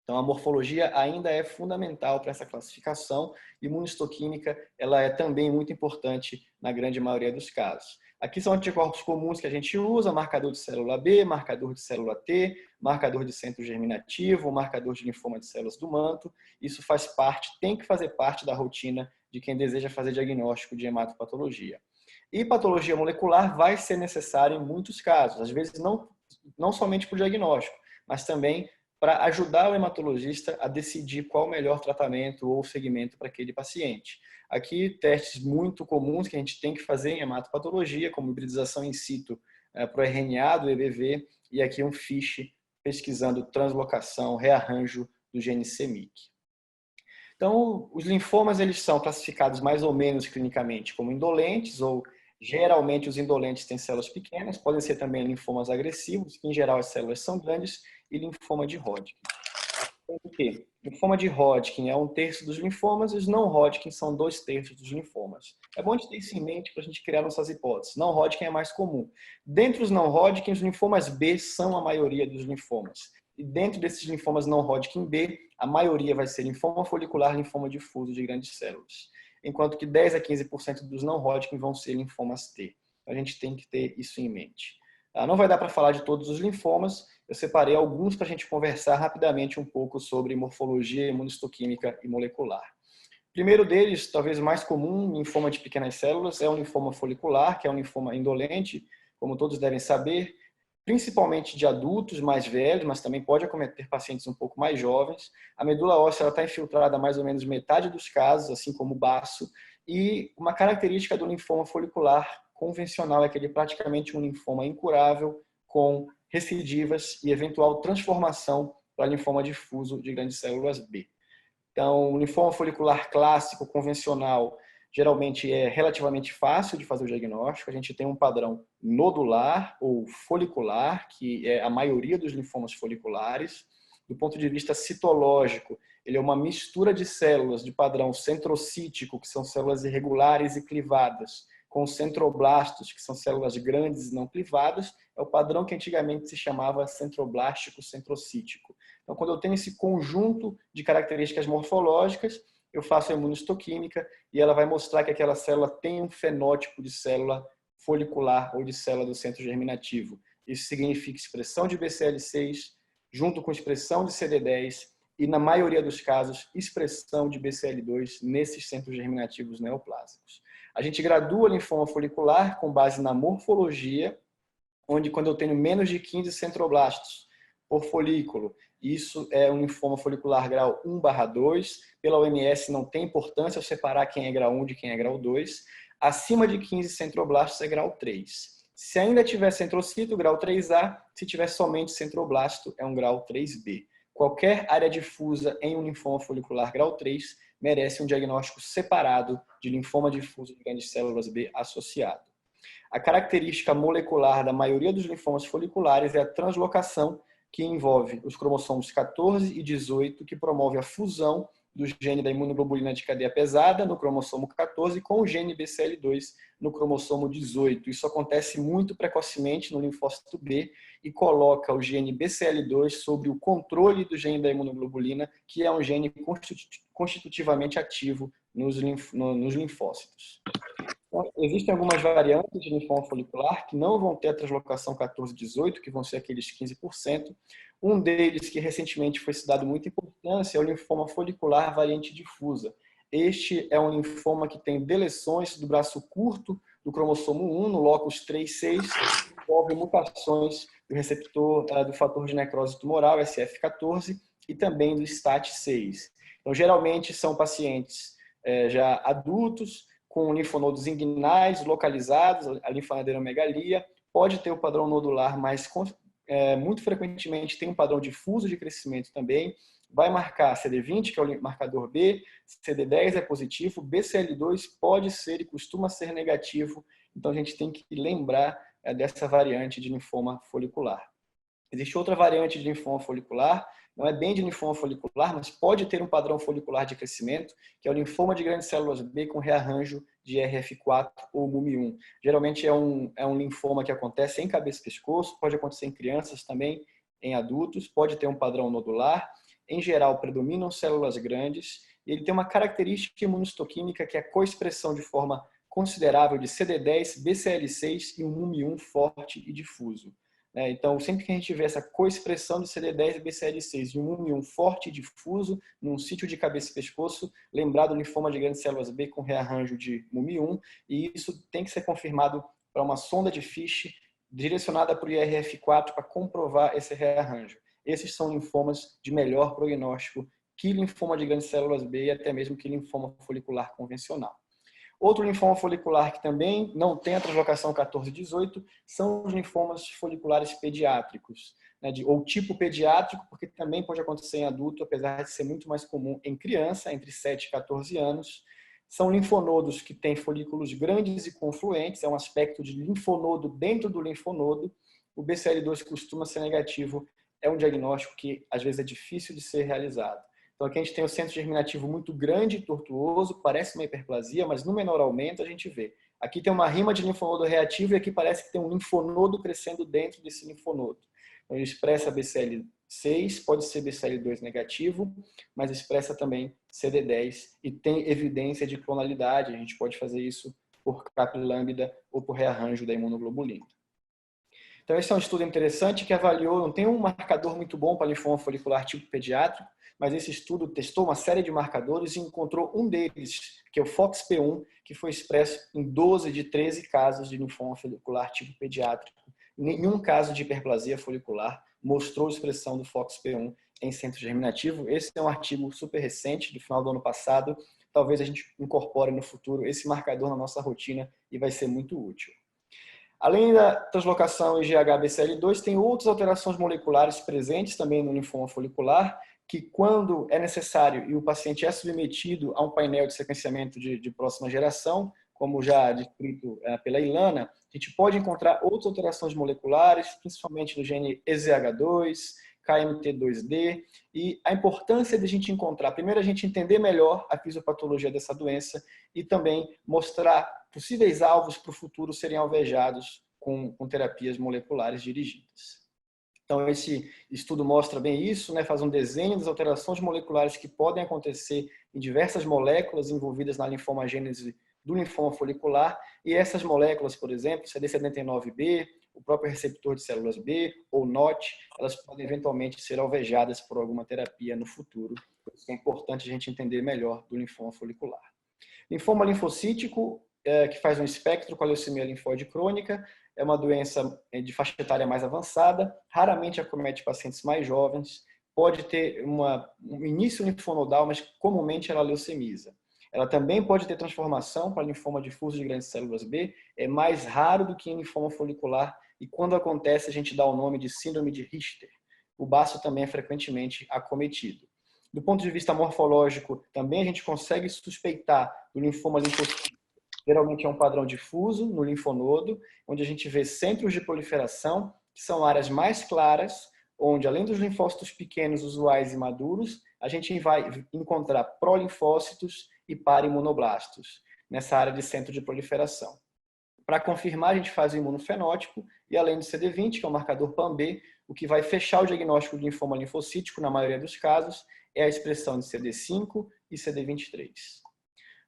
Então a morfologia ainda é fundamental para essa classificação, e imunistoquímica ela é também muito importante na grande maioria dos casos. Aqui são anticorpos comuns que a gente usa, marcador de célula B, marcador de célula T, marcador de centro germinativo, marcador de linfoma de células do manto. Isso faz parte, tem que fazer parte da rotina de quem deseja fazer diagnóstico de hematopatologia. E patologia molecular vai ser necessária em muitos casos, às vezes não somente para o diagnóstico, mas também para ajudar o hematologista a decidir qual o melhor tratamento ou segmento para aquele paciente. Aqui, testes muito comuns que a gente tem que fazer em hematopatologia, como hibridização in situ para o RNA do EBV, e aqui um FISH pesquisando translocação, rearranjo do gene CMYC. Então, os linfomas eles são classificados mais ou menos clinicamente como indolentes, ou geralmente os indolentes têm células pequenas, podem ser também linfomas agressivos, que em geral as células são grandes, e linfoma de Hodgkin. que linfoma de Hodgkin é 1/3 dos linfomas e os não Hodgkin são 2/3 dos linfomas. É bom a gente ter isso em mente para a gente criar nossas hipóteses. Não Hodgkin é mais comum. Dentre os não Hodgkin, os linfomas B são a maioria dos linfomas. E dentro desses linfomas não Hodgkin B, a maioria vai ser linfoma folicular, linfoma difuso de grandes células. Enquanto que 10 a 15% dos não Hodgkin vão ser linfomas T. A gente tem que ter isso em mente. Não vai dar para falar de todos os linfomas, eu separei alguns para a gente conversar rapidamente um pouco sobre morfologia, imunistoquímica e molecular. O primeiro deles, talvez o mais comum, linfoma de pequenas células, é o linfoma folicular, que é um linfoma indolente, como todos devem saber, principalmente de adultos mais velhos, mas também pode acometer pacientes um pouco mais jovens. A medula óssea está infiltrada mais ou menos metade dos casos, assim como o baço, e uma característica do linfoma folicular convencional é que ele é praticamente um linfoma incurável, com recidivas e eventual transformação para linfoma difuso de grandes células B. Então, o linfoma folicular clássico, convencional, geralmente é relativamente fácil de fazer o diagnóstico. A gente tem um padrão nodular ou folicular, que é a maioria dos linfomas foliculares. Do ponto de vista citológico, ele é uma mistura de células de padrão centrocítico, que são células irregulares e clivadas, com centroblastos, que são células grandes e não clivadas, é o padrão que antigamente se chamava centroblástico centrocítico. Então, quando eu tenho esse conjunto de características morfológicas, eu faço a imunistoquímica e ela vai mostrar que aquela célula tem um fenótipo de célula folicular ou de célula do centro germinativo. Isso significa expressão de BCL6 junto com expressão de CD10 e, na maioria dos casos, expressão de BCL2 nesses centros germinativos neoplásicos. A gente gradua linfoma folicular com base na morfologia, onde quando eu tenho menos de 15 centroblastos por folículo, isso é um linfoma folicular grau 1/2. Pela OMS não tem importância eu separar quem é grau 1 de quem é grau 2. Acima de 15 centroblastos é grau 3. Se ainda tiver centrocito, grau 3A. Se tiver somente centroblasto, é um grau 3B. Qualquer área difusa em um linfoma folicular grau 3 merece um diagnóstico separado de linfoma difuso de grandes células B associado. A característica molecular da maioria dos linfomas foliculares é a translocação, que envolve os cromossomos 14 e 18, que promove a fusão do gene da imunoglobulina de cadeia pesada no cromossomo 14 com o gene BCL2 no cromossomo 18. Isso acontece muito precocemente no linfócito B e coloca o gene BCL2 sob o controle do gene da imunoglobulina, que é um gene constitutivamente ativo nos linfócitos. Então, existem algumas variantes de linfoma folicular que não vão ter a translocação 14-18, que vão ser aqueles 15%. Um deles, que recentemente foi se dado muita importância, é o linfoma folicular variante difusa. Este é um linfoma que tem deleções do braço curto do cromossomo 1, no locus 3-6, que envolve mutações do receptor do fator de necrose tumoral, SF14, e também do STAT6. Então, geralmente, são pacientes já adultos, com linfonodos inguinais localizados, a linfanadenomegalia, pode ter o padrão nodular, mas muito frequentemente tem um padrão difuso de crescimento também, vai marcar CD20, que é o marcador B, CD10 é positivo, BCL2 pode ser e costuma ser negativo, então a gente tem que lembrar dessa variante de linfoma folicular. Existe outra variante de linfoma folicular, não é bem de linfoma folicular, mas pode ter um padrão folicular de crescimento, que é o linfoma de grandes células B com rearranjo de RF4 ou MUM1. Geralmente é um linfoma que acontece em cabeça e pescoço, pode acontecer em crianças também, em adultos, pode ter um padrão nodular. Em geral, predominam células grandes e ele tem uma característica imunistoquímica que é a coexpressão de forma considerável de CD10, BCL6 e um MUM1 forte e difuso. Então, sempre que a gente vê essa coexpressão de CD10 e BCL6 e um MUM1 forte e difuso num sítio de cabeça e pescoço, lembrar do linfoma de grandes células B com rearranjo de MUM1, e isso tem que ser confirmado para uma sonda de Fisch direcionada para o IRF4 para comprovar esse rearranjo. Esses são linfomas de melhor prognóstico que linfoma de grandes células B e até mesmo que linfoma folicular convencional. Outro linfoma folicular que também não tem a translocação 14-18 são os linfomas foliculares pediátricos, ou tipo pediátrico, porque também pode acontecer em adulto, apesar de ser muito mais comum em criança, entre 7 e 14 anos. São linfonodos que têm folículos grandes e confluentes, é um aspecto de linfonodo dentro do linfonodo. O BCL2 costuma ser negativo é um diagnóstico que às vezes é difícil de ser realizado. Então aqui a gente tem o centro germinativo muito grande e tortuoso, parece uma hiperplasia, mas no menor aumento a gente vê. Aqui tem uma rima de linfonodo reativo e aqui parece que tem um linfonodo crescendo dentro desse linfonodo. Então ele expressa BCL6, pode ser BCL2 negativo, mas expressa também CD10 e tem evidência de clonalidade. A gente pode fazer isso por Kaplan-Lambda ou por rearranjo da imunoglobulina. Então esse é um estudo interessante que avaliou, não tem um marcador muito bom para linfoma folicular tipo pediátrico, mas esse estudo testou uma série de marcadores e encontrou um deles, que é o FOXP1, que foi expresso em 12 de 13 casos de linfoma folicular tipo pediátrico. Nenhum caso de hiperplasia folicular mostrou expressão do FOXP1 em centro germinativo. Esse é um artigo super recente, do final do ano passado. Talvez a gente incorpore no futuro esse marcador na nossa rotina e vai ser muito útil. Além da translocação IgH-BCL2, tem outras alterações moleculares presentes também no linfoma folicular, que quando é necessário e o paciente é submetido a um painel de sequenciamento de próxima geração, como já descrito pela Ilana, a gente pode encontrar outras alterações moleculares, principalmente no gene EZH2, KMT2D, e a importância de a gente encontrar, primeiro a gente entender melhor a fisiopatologia dessa doença e também mostrar possíveis alvos para o futuro serem alvejados com terapias moleculares dirigidas. Então, esse estudo mostra bem isso, né? Faz um desenho das alterações moleculares que podem acontecer em diversas moléculas envolvidas na linfomagênese do linfoma folicular, e essas moléculas, por exemplo, CD79B, o próprio receptor de células B ou NOT, elas podem eventualmente ser alvejadas por alguma terapia no futuro. É importante a gente entender melhor do linfoma folicular. Linfoma linfocítico, que faz um espectro com a leucemia linfóide crônica, é uma doença de faixa etária mais avançada, raramente acomete pacientes mais jovens, pode ter um início linfonodal, mas comumente ela leucemiza. Ela também pode ter transformação para linfoma difuso de grandes células B, é mais raro do que em linfoma folicular, e quando acontece a gente dá o nome de síndrome de Richter. O baço também é frequentemente acometido. Do ponto de vista morfológico, também a gente consegue suspeitar do linfoma linfocítico. Geralmente é um padrão difuso no linfonodo, onde a gente vê centros de proliferação, que são áreas mais claras, onde além dos linfócitos pequenos, usuais e maduros, a gente vai encontrar prolinfócitos e parimunoblastos, nessa área de centro de proliferação. Para confirmar, a gente faz o imunofenótipo e além do CD20, que é o marcador PAM-B, o que vai fechar o diagnóstico de linfoma linfocítico, na maioria dos casos, é a expressão de CD5 e CD23.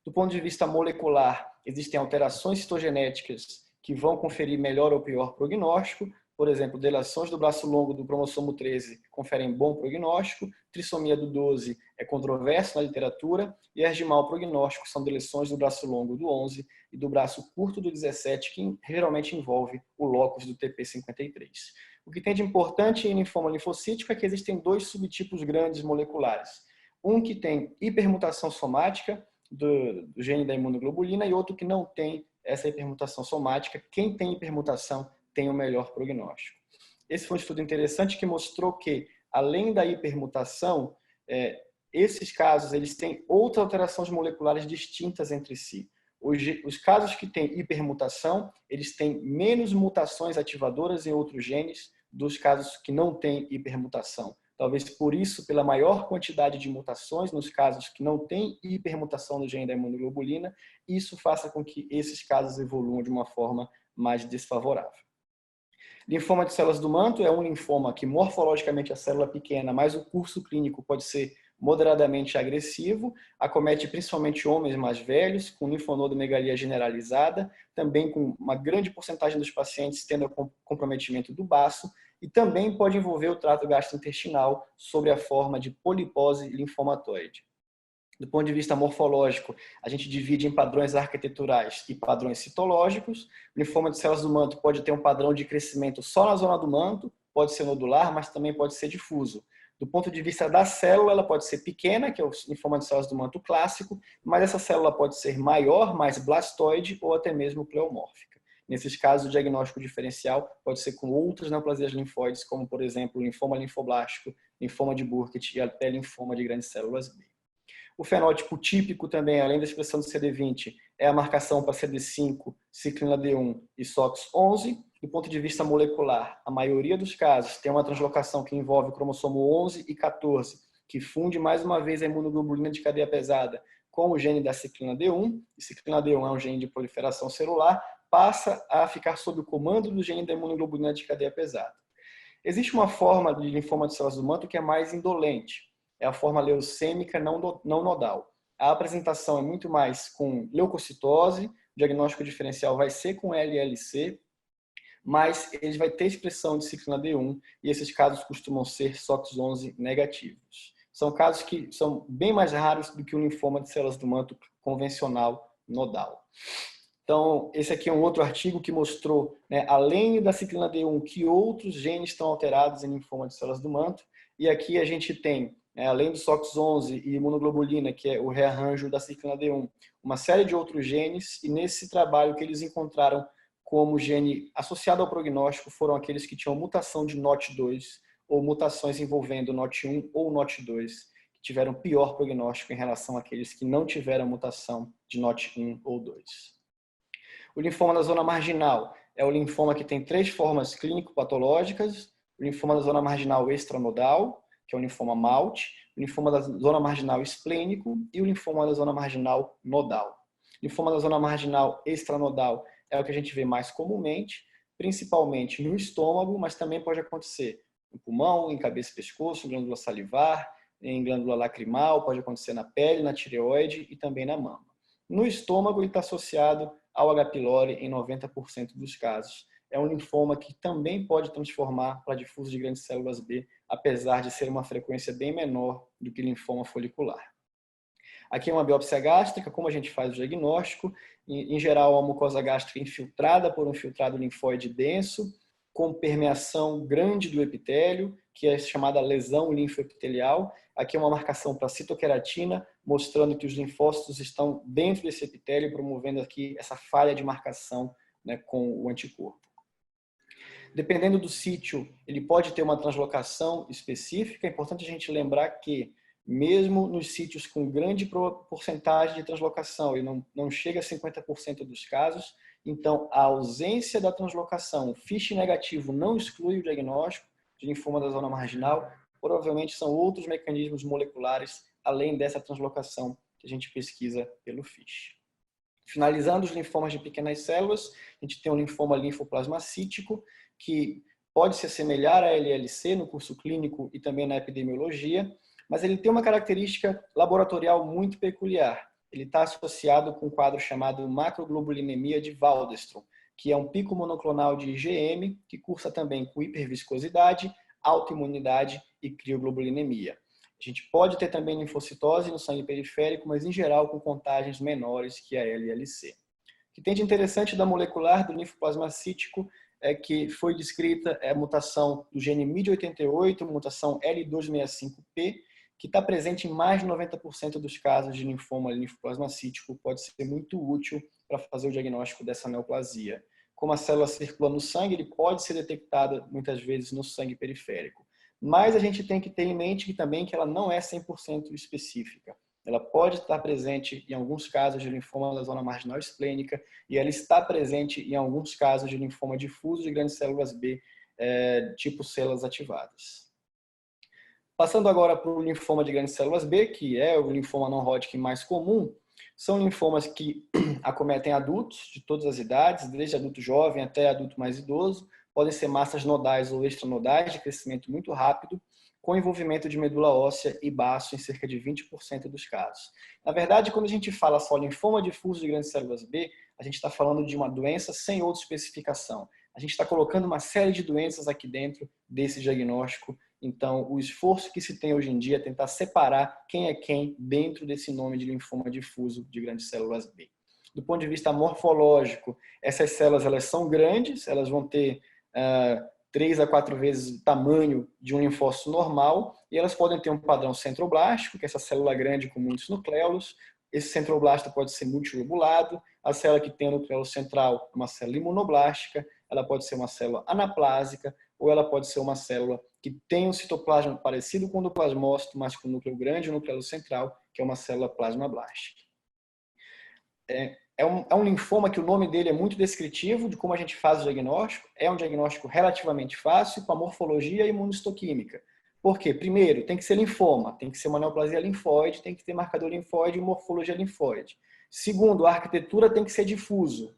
Do ponto de vista molecular, existem alterações citogenéticas que vão conferir melhor ou pior prognóstico. Por exemplo, deleções do braço longo do cromossomo 13 conferem bom prognóstico, trissomia do 12 é controverso na literatura, e as de mau prognóstico são deleções do braço longo do 11 e do braço curto do 17, que geralmente envolve o locus do TP53. O que tem de importante em linfoma linfocítico é que existem dois subtipos grandes moleculares. Um que tem hipermutação somática do gene da imunoglobulina e outro que não tem essa hipermutação somática. Quem tem hipermutação tem o melhor prognóstico. Esse foi um estudo interessante que mostrou que, além da hipermutação, esses casos eles têm outras alterações moleculares distintas entre si. Os casos que têm hipermutação, eles têm menos mutações ativadoras em outros genes dos casos que não têm hipermutação. Talvez por isso, pela maior quantidade de mutações nos casos que não têm hipermutação no gene da imunoglobulina, isso faça com que esses casos evoluam de uma forma mais desfavorável. Linfoma de células do manto é um linfoma que morfologicamente a célula é pequena, mas o curso clínico pode ser moderadamente agressivo, acomete principalmente homens mais velhos, com linfonodomegalia generalizada, também com uma grande porcentagem dos pacientes tendo comprometimento do baço, e também pode envolver o trato gastrointestinal sob a forma de polipose linfomatoide. Do ponto de vista morfológico, a gente divide em padrões arquiteturais e padrões citológicos. O linfoma de células do manto pode ter um padrão de crescimento só na zona do manto, pode ser nodular, mas também pode ser difuso. Do ponto de vista da célula, ela pode ser pequena, que é o linfoma de células do manto clássico, mas essa célula pode ser maior, mais blastoide ou até mesmo pleomórfica. Nesses casos, o diagnóstico diferencial pode ser com outras neoplasias linfóides, como, por exemplo, linfoma linfoblástico, linfoma de Burkitt e até linfoma de grandes células B. O fenótipo típico também, além da expressão do CD20, é a marcação para CD5, ciclina D1 e SOX11. Do ponto de vista molecular, a maioria dos casos tem uma translocação que envolve o cromossomo 11 e 14, que funde mais uma vez a imunoglobulina de cadeia pesada com o gene da ciclina D1, e ciclina D1 é um gene de proliferação celular, passa a ficar sob o comando do gene da imunoglobulina de cadeia pesada. Existe uma forma de linfoma de células do manto que é mais indolente, é a forma leucêmica não nodal. A apresentação é muito mais com leucocitose, o diagnóstico diferencial vai ser com LLC, mas ele vai ter expressão de ciclina D1 e esses casos costumam ser SOX11 negativos. São casos que são bem mais raros do que o linfoma de células do manto convencional nodal. Então, esse aqui é um outro artigo que mostrou, né, além da ciclina D1, que outros genes estão alterados em linfoma de células do manto. E aqui a gente tem, né, além do SOX11 e imunoglobulina, que é o rearranjo da ciclina D1, uma série de outros genes. E nesse trabalho que eles encontraram como gene associado ao prognóstico foram aqueles que tinham mutação de NOT2 ou mutações envolvendo NOT1 ou NOT2, que tiveram pior prognóstico em relação àqueles que não tiveram mutação de NOT1 ou 2. O linfoma da zona marginal é o linfoma que tem 3 formas clínico-patológicas: o linfoma da zona marginal extranodal, que é o linfoma MALT, o linfoma da zona marginal esplênico e o linfoma da zona marginal nodal. O linfoma da zona marginal extranodal é o que a gente vê mais comumente, principalmente no estômago, mas também pode acontecer no pulmão, em cabeça e pescoço, glândula salivar, em glândula lacrimal, pode acontecer na pele, na tireoide e também na mama. No estômago, ele está associado ao H. pylori em 90% dos casos. É um linfoma que também pode transformar para difuso de grandes células B, apesar de ser uma frequência bem menor do que linfoma folicular. Aqui é uma biópsia gástrica, como a gente faz o diagnóstico. Em geral, a mucosa gástrica infiltrada por um filtrado linfóide denso, com permeação grande do epitélio, que é chamada lesão linfoepitelial. Aqui é uma marcação para citoqueratina, mostrando que os linfócitos estão dentro desse epitélio, promovendo aqui essa falha de marcação, né, com o anticorpo. Dependendo do sítio, ele pode ter uma translocação específica. É importante a gente lembrar que, mesmo nos sítios com grande porcentagem de translocação, ele não chega a 50% dos casos, então a ausência da translocação, o FISH negativo não exclui o diagnóstico de linfoma da zona marginal, provavelmente são outros mecanismos moleculares, além dessa translocação que a gente pesquisa pelo FISH. Finalizando os linfomas de pequenas células, a gente tem um linfoma linfoplasmacítico, que pode se assemelhar a LLC no curso clínico e também na epidemiologia, mas ele tem uma característica laboratorial muito peculiar. Ele está associado com um quadro chamado macroglobulinemia de Waldenstrom, que é um pico monoclonal de IgM, que cursa também com hiperviscosidade, autoimunidade e crioglobulinemia. A gente pode ter também linfocitose no sangue periférico, mas em geral com contagens menores que a LLC. O que tem de interessante da molecular do linfoplasmacítico é que foi descrita a mutação do gene MYD88, mutação L265P, que está presente em mais de 90% dos casos de linfoma linfoplasmacítico, pode ser muito útil para fazer o diagnóstico dessa neoplasia. Como a célula circula no sangue, ele pode ser detectado muitas vezes no sangue periférico. Mas a gente tem que ter em mente que ela não é 100% específica. Ela pode estar presente em alguns casos de linfoma da zona marginal esplênica e ela está presente em alguns casos de linfoma difuso de grandes células B, tipo células ativadas. Passando agora para o linfoma de grandes células B, que é o linfoma não-Hodgkin mais comum, são linfomas que acometem adultos de todas as idades, desde adulto jovem até adulto mais idoso, podem ser massas nodais ou extranodais de crescimento muito rápido, com envolvimento de medula óssea e baço em cerca de 20% dos casos. Na verdade, quando a gente fala só linfoma difuso de grandes células B, a gente está falando de uma doença sem outra especificação. A gente está colocando uma série de doenças aqui dentro desse diagnóstico. Então, o esforço que se tem hoje em dia é tentar separar quem é quem dentro desse nome de linfoma difuso de grandes células B. Do ponto de vista morfológico, essas células elas são grandes, elas vão ter 3 a 4 vezes o tamanho de um linfócito normal e elas podem ter um padrão centroblástico, que é essa célula grande com muitos nucléolos. Esse centroblasto pode ser multilobulado. A célula que tem o nucleolo central é uma célula imunoblástica, ela pode ser uma célula anaplásica ou ela pode ser uma célula que tem um citoplasma parecido com o do plasmócito, mas com núcleo grande e núcleo central, que é uma célula plasmablástica. é um linfoma que o nome dele é muito descritivo de como a gente faz o diagnóstico. É um diagnóstico relativamente fácil, com a morfologia e imunistoquímica. Por quê? Primeiro, tem que ser linfoma, tem que ser uma neoplasia linfóide, tem que ter marcador linfóide e morfologia linfóide. Segundo, a arquitetura tem que ser difuso.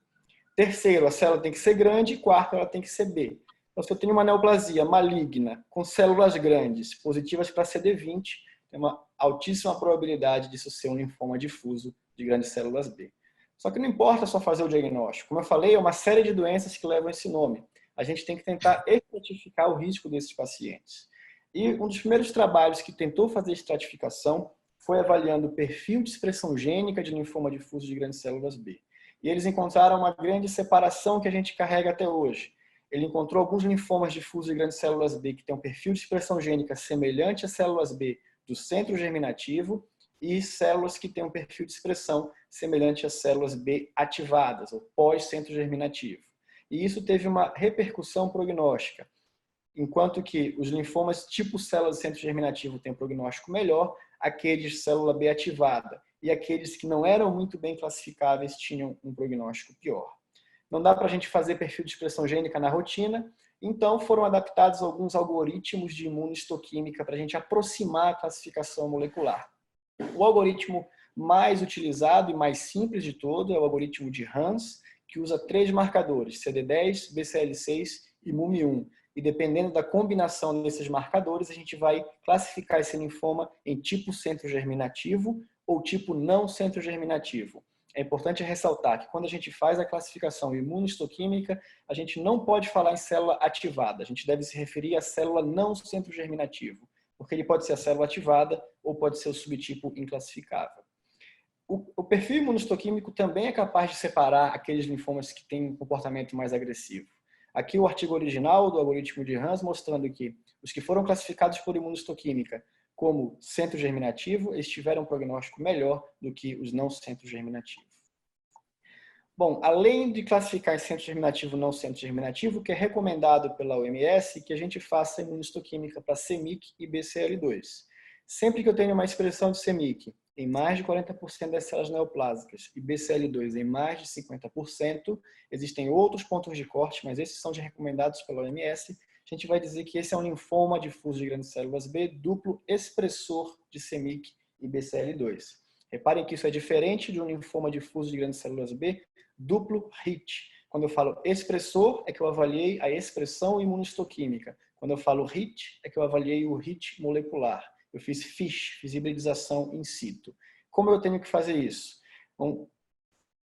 Terceiro, a célula tem que ser grande. Quarto, ela tem que ser B. Então, se eu tenho uma neoplasia maligna com células grandes, positivas para CD20, tem uma altíssima probabilidade disso ser um linfoma difuso de grandes células B. Só que não importa só fazer o diagnóstico. Como eu falei, é uma série de doenças que levam esse nome. A gente tem que tentar estratificar o risco desses pacientes. E um dos primeiros trabalhos que tentou fazer estratificação foi avaliando o perfil de expressão gênica de linfoma difuso de grandes células B. E eles encontraram uma grande separação que a gente carrega até hoje. Ele encontrou alguns linfomas difusos de grandes células B que têm um perfil de expressão gênica semelhante às células B do centro germinativo e células que têm um perfil de expressão semelhante às células B ativadas, ou pós-centro germinativo. E isso teve uma repercussão prognóstica. Enquanto que os linfomas tipo células de centro germinativo têm um prognóstico melhor, aqueles de célula B ativada e aqueles que não eram muito bem classificáveis tinham um prognóstico pior. Não dá para a gente fazer perfil de expressão gênica na rotina, então foram adaptados alguns algoritmos de imunistoquímica para a gente aproximar a classificação molecular. O algoritmo mais utilizado e mais simples de todo é o algoritmo de Hans, que usa 3 marcadores, CD10, BCL6 e MUM1. E dependendo da combinação desses marcadores, a gente vai classificar esse linfoma em tipo centro germinativo ou tipo não centro germinativo. É importante ressaltar que quando a gente faz a classificação imunistoquímica, a gente não pode falar em célula ativada. A gente deve se referir à célula não centro germinativo, porque ele pode ser a célula ativada ou pode ser o subtipo inclassificável. O perfil imunistoquímico também é capaz de separar aqueles linfomas que têm um comportamento mais agressivo. Aqui o artigo original do algoritmo de Hans mostrando que os que foram classificados por imunistoquímica como centro germinativo, eles tiveram um prognóstico melhor do que os não centro germinativo. Bom, além de classificar em centro germinativo e não centro germinativo, o que é recomendado pela OMS é que a gente faça imunistoquímica para CMYC e BCL2. Sempre que eu tenho uma expressão de CMYC em mais de 40% das células neoplásicas e BCL2 em mais de 50%, existem outros pontos de corte, mas esses são recomendados pela OMS. A gente vai dizer que esse é um linfoma difuso de grandes células B, duplo expressor de CMYC e BCL2. Reparem que isso é diferente de um linfoma difuso de grandes células B, duplo HIT. Quando eu falo expressor, é que eu avaliei a expressão imunistoquímica. Quando eu falo HIT, é que eu avaliei o HIT molecular. Eu fiz FISH, fiz hibridização in situ. Como eu tenho que fazer isso? Bom,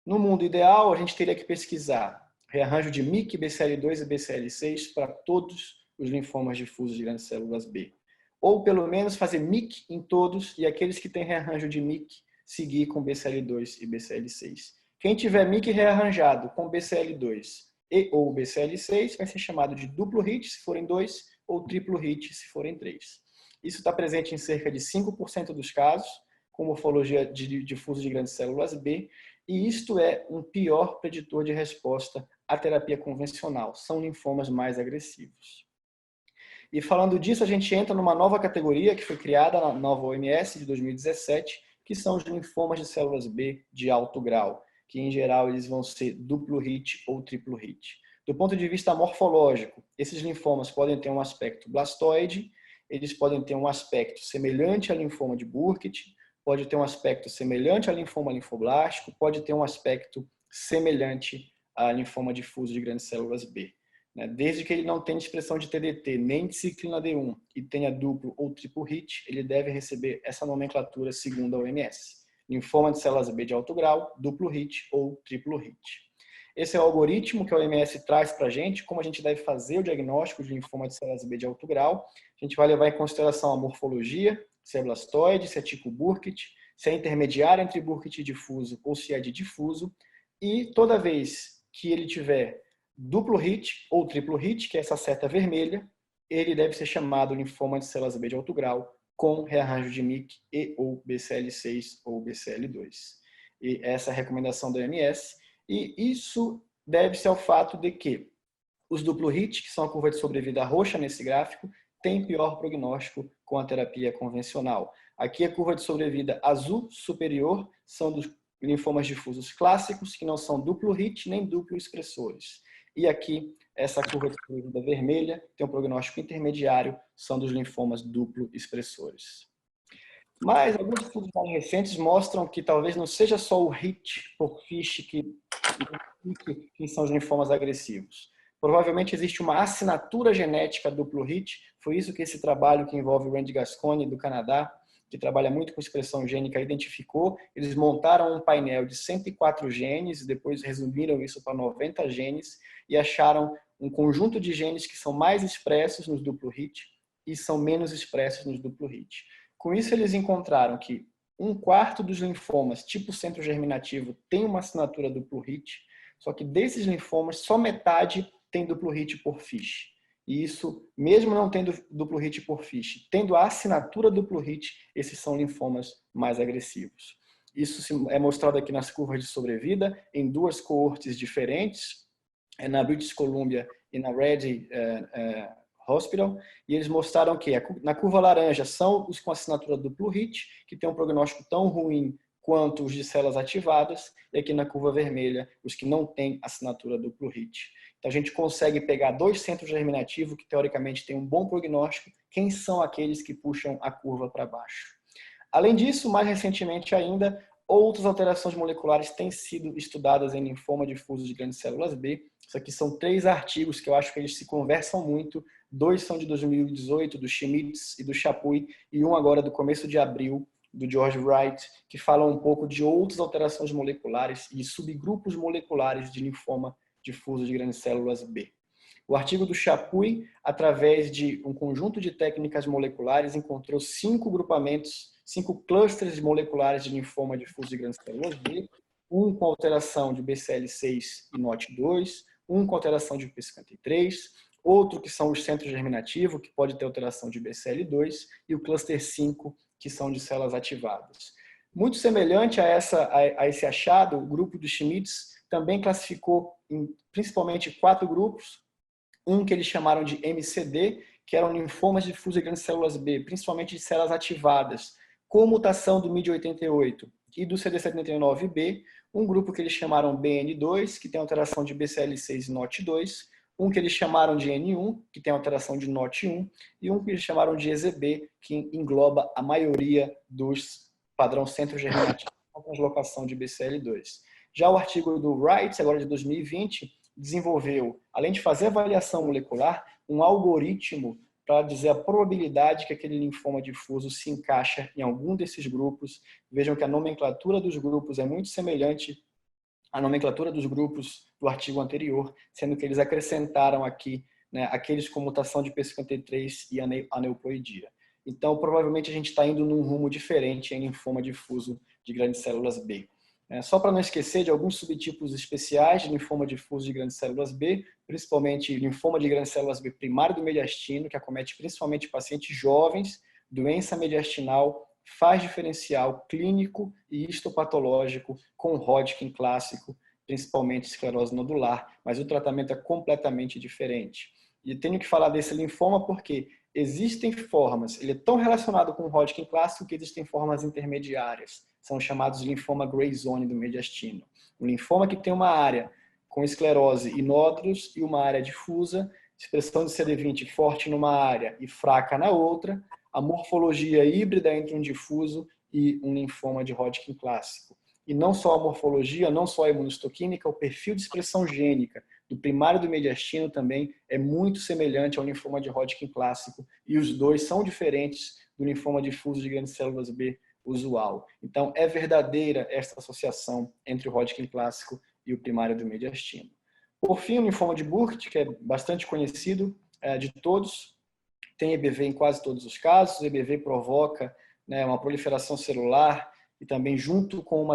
no mundo ideal, a gente teria que pesquisar rearranjo de MYC, BCL2 e BCL6 para todos os linfomas difusos de grandes células B. Ou, pelo menos, fazer MYC em todos e aqueles que têm rearranjo de MYC seguir com BCL2 e BCL6. Quem tiver MYC rearranjado com BCL2 e ou BCL6 vai ser chamado de duplo HIT, se forem 2, ou triplo HIT, se forem 3. Isso está presente em cerca de 5% dos casos, com morfologia de difuso de grandes células B, e isto é um pior preditor de resposta à terapia convencional. São linfomas mais agressivos. E falando disso, a gente entra numa nova categoria que foi criada na nova OMS de 2017, que são os linfomas de células B de alto grau, que em geral eles vão ser duplo HIT ou triplo HIT. Do ponto de vista morfológico, esses linfomas podem ter um aspecto blastoide, eles podem ter um aspecto semelhante a linfoma de Burkitt, pode ter um aspecto semelhante a linfoma linfoblástico, pode ter um aspecto semelhante a linfoma difuso de grandes células B. Desde que ele não tenha expressão de TDT nem de ciclina D1 e tenha duplo ou triplo HIT, ele deve receber essa nomenclatura segundo a OMS. Linfoma de células B de alto grau, duplo HIT ou triplo HIT. Esse é o algoritmo que a OMS traz para a gente, como a gente deve fazer o diagnóstico de linfoma de células B de alto grau. A gente vai levar em consideração a morfologia, se é blastoide, se é tipo Burkitt, se é intermediário entre Burkitt e difuso ou se é de difuso. E toda vez que ele tiver duplo HIT ou triplo HIT, que é essa seta vermelha, ele deve ser chamado linfoma de células B de alto grau com rearranjo de MYC e ou BCL6 ou BCL2. E essa é a recomendação da OMS. E isso deve-se ao fato de que os duplo HIT, que são a curva de sobrevida roxa nesse gráfico, têm pior prognóstico com a terapia convencional. Aqui a curva de sobrevida azul superior são dos linfomas difusos clássicos, que não são duplo hit nem duplo expressores. E aqui, essa curva de sobrevida vermelha tem um prognóstico intermediário, são dos linfomas duplo expressores. Mas alguns estudos mais recentes mostram que talvez não seja só o hit por FISH que são os linfomas agressivos. Provavelmente existe uma assinatura genética duplo hit, foi isso que esse trabalho que envolve o Randy Gascone do Canadá, que trabalha muito com expressão gênica, identificou. Eles montaram um painel de 104 genes, e depois resumiram isso para 90 genes, e acharam um conjunto de genes que são mais expressos nos duplo hit e são menos expressos nos duplo hit. Com isso, eles encontraram que 1/4 dos linfomas tipo centro germinativo tem uma assinatura duplo hit, só que desses linfomas, só metade tem duplo hit por FISH. E isso, mesmo não tendo duplo hit por FISH, tendo a assinatura duplo hit, esses são linfomas mais agressivos. Isso é mostrado aqui nas curvas de sobrevida, em duas coortes diferentes, na British Columbia e na Ready Hospital, e eles mostraram que na curva laranja são os com assinatura duplo hit, que tem um prognóstico tão ruim quanto os de células ativadas, e aqui na curva vermelha, os que não têm assinatura duplo hit. Então a gente consegue pegar dois centros germinativos que teoricamente têm um bom prognóstico, quem são aqueles que puxam a curva para baixo. Além disso, mais recentemente ainda, outras alterações moleculares têm sido estudadas em linfoma difuso de grandes células B. Isso aqui são 3 artigos que eu acho que eles se conversam muito. 2 são de 2018, do Schmitz e do Chapuis, e um agora do começo de abril, do George Wright, que falam um pouco de outras alterações moleculares e subgrupos moleculares de linfoma difuso de grandes células B. O artigo do Chapuis, através de um conjunto de técnicas moleculares, encontrou 5 grupamentos, 5 clusters moleculares de linfoma difuso de grandes células B, um com alteração de BCL6 e NOT2, um com alteração de P53, outro que são os centros germinativos, que pode ter alteração de BCL2, e o cluster 5, que são de células ativadas. Muito semelhante a esse achado, o grupo do Schmitz também classificou em principalmente 4 grupos, um que eles chamaram de MCD, que eram linfomas difusos de grandes células B, principalmente de células ativadas, com mutação do MYD88 e do CD79B, um grupo que eles chamaram BN2, que tem alteração de BCL6 e NOT2, um que eles chamaram de N1, que tem alteração de NOT1, e um que eles chamaram de EZB, que engloba a maioria dos padrão centro germinativo com translocação de BCL2. Já o artigo do Wright, agora de 2020, desenvolveu, além de fazer avaliação molecular, um algoritmo para dizer a probabilidade que aquele linfoma difuso se encaixa em algum desses grupos. Vejam que a nomenclatura dos grupos é muito semelhante à nomenclatura dos grupos do artigo anterior, sendo que eles acrescentaram aqui, né, aqueles com mutação de P53 e aneuploidia. Então, provavelmente a gente está indo num rumo diferente em linfoma difuso de grandes células B. Só para não esquecer de alguns subtipos especiais de linfoma difuso de grandes células B, principalmente linfoma de grandes células B primário do mediastino, que acomete principalmente pacientes jovens, doença mediastinal, faz diferencial clínico e histopatológico com Hodgkin clássico, principalmente esclerose nodular, mas o tratamento é completamente diferente. E tenho que falar desse linfoma porque existem formas, ele é tão relacionado com o Hodgkin clássico que existem formas intermediárias, são chamados linfoma gray zone do mediastino. Um linfoma que tem uma área com esclerose e nódulos e uma área difusa, expressão de CD20 forte numa área e fraca na outra, a morfologia híbrida entre um difuso e um linfoma de Hodgkin clássico. E não só a morfologia, não só a imunohistoquímica, o perfil de expressão gênica do primário do mediastino também é muito semelhante ao linfoma de Hodgkin clássico, e os dois são diferentes do linfoma difuso de grandes células B usual. Então, é verdadeira esta associação entre o Hodgkin clássico e o primário do mediastino. Por fim, o linfoma de Burkitt, que é bastante conhecido de todos, tem EBV em quase todos os casos. O EBV provoca, né, uma proliferação celular e também junto com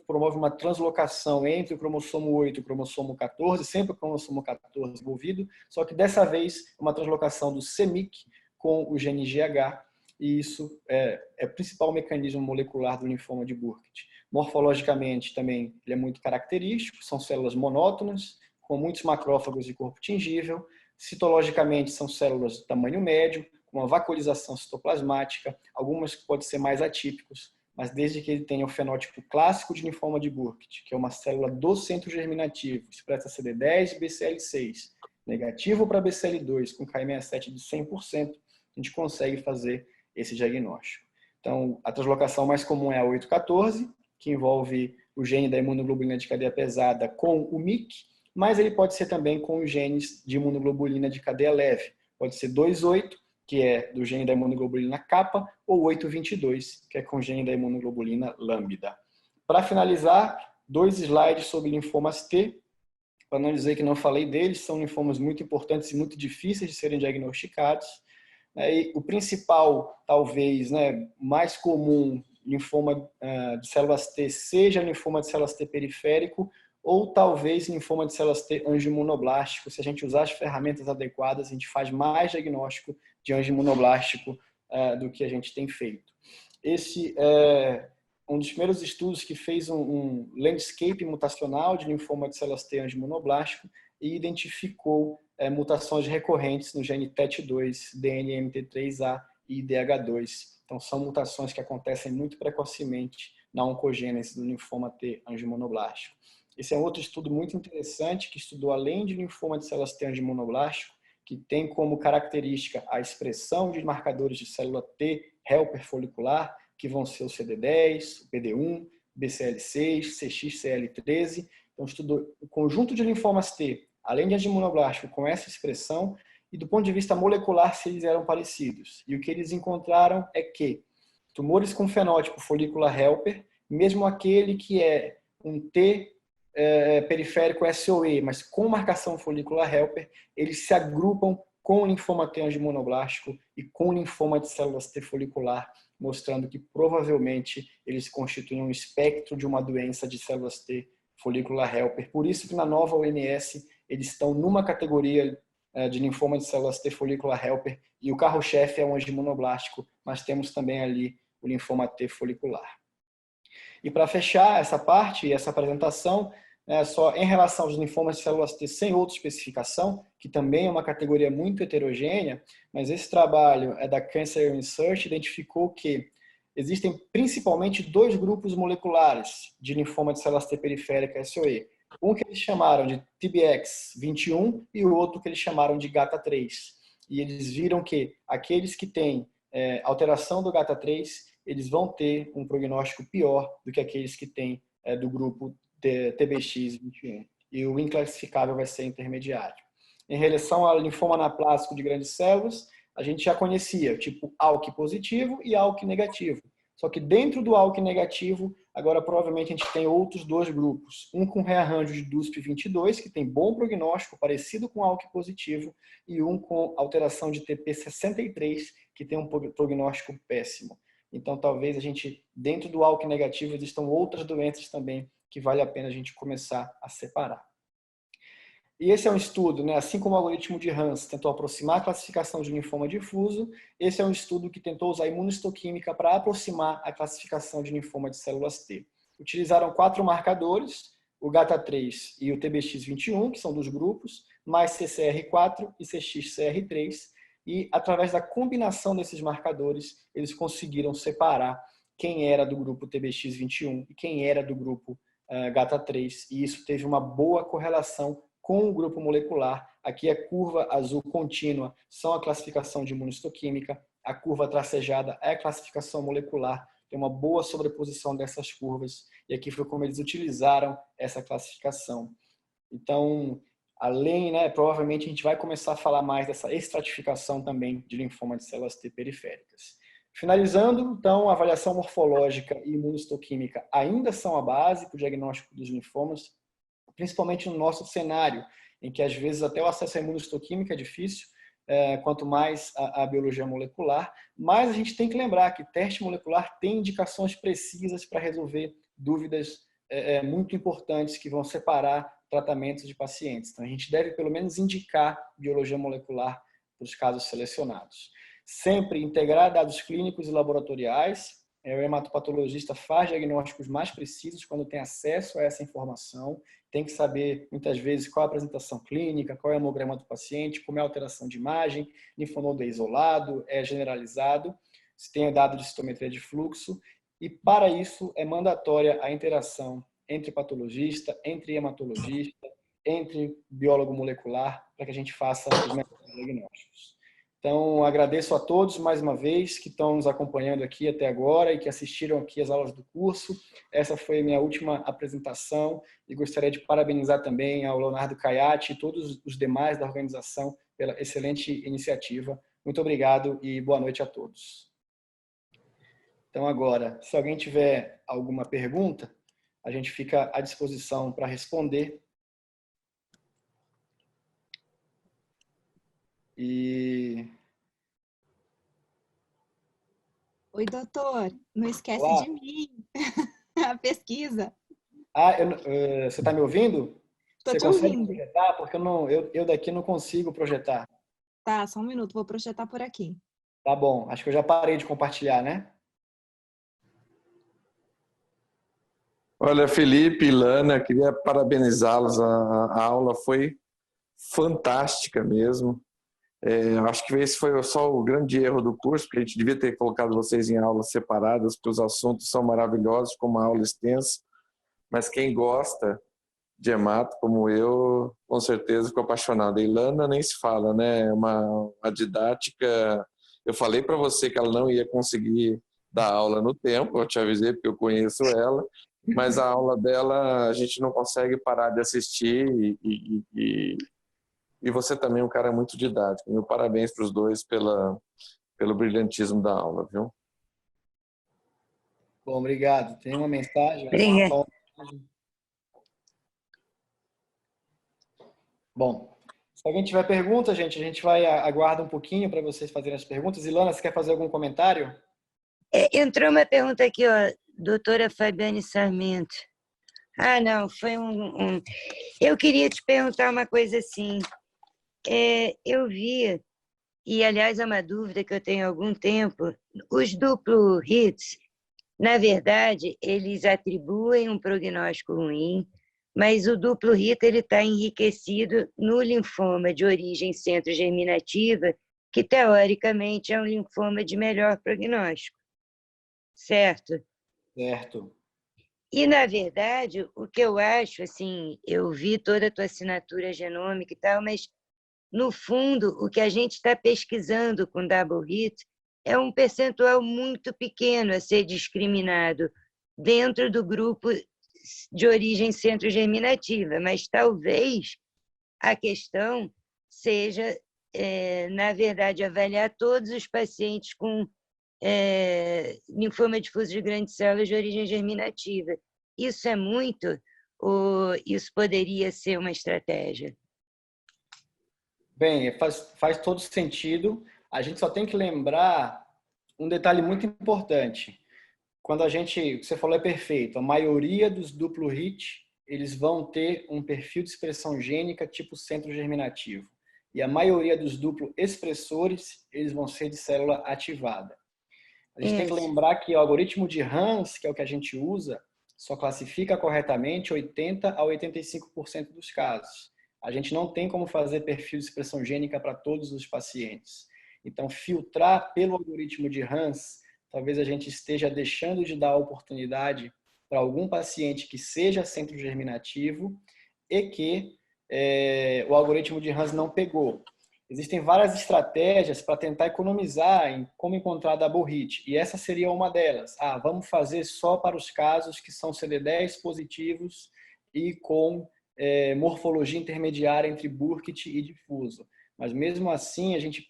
promove uma translocação entre o cromossomo 8 e o cromossomo 14, sempre o cromossomo 14 envolvido, só que dessa vez uma translocação do CMYC com o gene GH, e isso é o principal mecanismo molecular do linfoma de Burkitt. Morfologicamente também ele é muito característico, são células monótonas, com muitos macrófagos de corpo tingível. Citologicamente são células de tamanho médio, com uma vacuolização citoplasmática, algumas que podem ser mais atípicos, mas desde que ele tenha o fenótipo clássico de linfoma de Burkitt, que é uma célula do centro germinativo, expressa CD10 e BCL6, negativo para BCL2, com Ki67 de 100%, a gente consegue fazer esse diagnóstico. Então, a translocação mais comum é a 814, que envolve o gene da imunoglobulina de cadeia pesada com o MYC, mas ele pode ser também com os genes de imunoglobulina de cadeia leve. Pode ser 28, que é do gene da imunoglobulina kappa, ou 822, que é com o gene da imunoglobulina lambda. Para finalizar, 2 slides sobre linfomas T, para não dizer que não falei deles, são linfomas muito importantes e muito difíceis de serem diagnosticados. E o principal, talvez, mais comum linfoma de células T seja linfoma de células T periférico ou talvez linfoma de células T angioimunoblástico. Se a gente usar as ferramentas adequadas, a gente faz mais diagnóstico de angioimunoblástico do que a gente tem feito. Esse é um dos primeiros estudos que fez um landscape mutacional de linfoma de células T angioimunoblástico e identificou mutações recorrentes no gene TET2, DNMT3A e IDH2. Então, são mutações que acontecem muito precocemente na oncogênese do linfoma T angioimunoblástico. Esse é outro estudo muito interessante que estudou, além de linfoma de células T angioimunoblástico, que tem como característica a expressão de marcadores de célula T helper folicular, que vão ser o CD10, o PD1, BCL6, CXCL13. Então, estudou o conjunto de linfomas T, além de angioimunoblástico, com essa expressão, e do ponto de vista molecular, se eles eram parecidos. E o que eles encontraram é que tumores com fenótipo folícular helper, mesmo aquele que é um T periférico SOE, mas com marcação folícular helper, eles se agrupam com linfoma T angioimunoblástico e com linfoma de células T folicular, mostrando que provavelmente eles constituem um espectro de uma doença de células T folícular helper. Por isso que na nova OMS eles estão numa categoria de linfoma de células T folícular helper e o carro-chefe é um angioimunoblástico, mas temos também ali o linfoma T folicular. E para fechar essa parte e essa apresentação, só em relação aos linfomas de células T sem outra especificação, que também é uma categoria muito heterogênea, mas esse trabalho da Cancer Research identificou que existem principalmente 2 grupos moleculares de linfoma de células T periférica SOE. Um que eles chamaram de TBX21 e o outro que eles chamaram de GATA3. E eles viram que aqueles que têm alteração do GATA3, eles vão ter um prognóstico pior do que aqueles que têm do grupo TBX21. E o inclassificável vai ser intermediário. Em relação ao linfoma anaplásico de grandes células, a gente já conhecia tipo ALK positivo e ALK negativo. Só que dentro do ALK negativo, agora provavelmente a gente tem outros 2 grupos. Um com rearranjo de DUSP22, que tem bom prognóstico, parecido com ALK positivo, e um com alteração de TP63, que tem um prognóstico péssimo. Então, talvez a gente, dentro do ALK negativo, existam outras doenças também que vale a pena a gente começar a separar. E esse é um estudo, assim como o algoritmo de Hans tentou aproximar a classificação de linfoma difuso, esse é um estudo que tentou usar a imunistoquímica para aproximar a classificação de linfoma de células T. Utilizaram 4 marcadores, o GATA3 e o TBX21, que são dos grupos, mais CCR4 e CXCR3, e através da combinação desses marcadores, eles conseguiram separar quem era do grupo TBX21 e quem era do grupo GATA3, e isso teve uma boa correlação com o grupo molecular. Aqui a curva azul contínua são a classificação de imunistoquímica, a curva tracejada é a classificação molecular, tem uma boa sobreposição dessas curvas, e aqui foi como eles utilizaram essa classificação. Então, além, provavelmente a gente vai começar a falar mais dessa estratificação também de linfoma de células T periféricas. Finalizando, então, a avaliação morfológica e imunistoquímica ainda são a base para o diagnóstico dos linfomas, principalmente no nosso cenário, em que às vezes até o acesso à imunistoquímica é difícil, quanto mais a biologia molecular, mas a gente tem que lembrar que teste molecular tem indicações precisas para resolver dúvidas muito importantes que vão separar tratamentos de pacientes. Então, a gente deve pelo menos indicar biologia molecular para os casos selecionados. Sempre integrar dados clínicos e laboratoriais. O hematopatologista faz diagnósticos mais precisos quando tem acesso a essa informação. Tem que saber, muitas vezes, qual é a apresentação clínica, qual é o hemograma do paciente, como é a alteração de imagem, linfonodo é isolado, é generalizado, se tem dado de citometria de fluxo. e para isso é mandatória a interação entre patologista, entre hematologista, entre biólogo molecular, para que a gente faça os melhores diagnósticos. Então, agradeço a todos mais uma vez que estão nos acompanhando aqui até agora e que assistiram aqui as aulas do curso. Essa foi a minha última apresentação e gostaria de parabenizar também ao Leonardo Caiati e todos os demais da organização pela excelente iniciativa. Muito obrigado e boa noite a todos. Então, agora, se alguém tiver alguma pergunta, a gente fica à disposição para responder. Oi, doutor, não esquece Olá. de mim, a pesquisa. Você está me ouvindo? Estou Você te consegue ouvindo. projetar? Porque eu daqui não consigo projetar. Tá, só um minuto, vou projetar por aqui. Tá bom, acho que eu já parei de compartilhar, né? Olha, Felipe e Lana, queria parabenizá-los. A aula foi fantástica mesmo. Acho que esse foi só o grande erro do curso, porque a gente devia ter colocado vocês em aulas separadas, porque os assuntos são maravilhosos, com uma aula extensa. Mas quem gosta de hemato, como eu, com certeza ficou apaixonado. E Lana nem se fala, né? Uma didática. Eu falei para você que ela não ia conseguir dar aula no tempo, eu te avisei porque eu conheço ela, mas a aula dela a gente não consegue parar de assistir e você também é um cara muito didático. Meu parabéns para os dois pelo brilhantismo da aula, viu? Bom, obrigado. Tem uma mensagem? Obrigada. Bom, se alguém tiver pergunta, gente, a gente vai aguarda um pouquinho para vocês fazerem as perguntas. Ilana, você quer fazer algum comentário? Entrou uma pergunta aqui, ó, doutora Fabiane Sarmento. Ah, não, foi Eu queria te perguntar uma coisa assim. Eu vi, e aliás é uma dúvida que eu tenho há algum tempo, os duplo hits, na verdade, eles atribuem um prognóstico ruim, mas o duplo hit está enriquecido no linfoma de origem centro-germinativa, que teoricamente é um linfoma de melhor prognóstico, certo? Certo. E, na verdade, o que eu acho, assim, eu vi toda a tua assinatura genômica e tal, mas, no fundo, o que a gente está pesquisando com double hit é um percentual muito pequeno a ser discriminado dentro do grupo de origem centro-germinativa, mas talvez a questão seja, na verdade, avaliar todos os pacientes com linfoma difuso de grandes células de origem germinativa. Isso é muito ou isso poderia ser uma estratégia? Bem, faz todo sentido. A gente só tem que lembrar um detalhe muito importante. Quando você falou é perfeito, a maioria dos duplo hit, eles vão ter um perfil de expressão gênica tipo centro-germinativo. E a maioria dos duplo expressores, eles vão ser de célula ativada. A gente tem que lembrar que o algoritmo de Hans, que é o que a gente usa, só classifica corretamente 80% a 85% dos casos. A gente não tem como fazer perfil de expressão gênica para todos os pacientes. Então, filtrar pelo algoritmo de Hans, talvez a gente esteja deixando de dar a oportunidade para algum paciente que seja centro-germinativo e que o algoritmo de Hans não pegou. Existem várias estratégias para tentar economizar em como encontrar double hit, e essa seria uma delas. Vamos fazer só para os casos que são CD10 positivos e com morfologia intermediária entre Burkitt e difuso. Mas mesmo assim a gente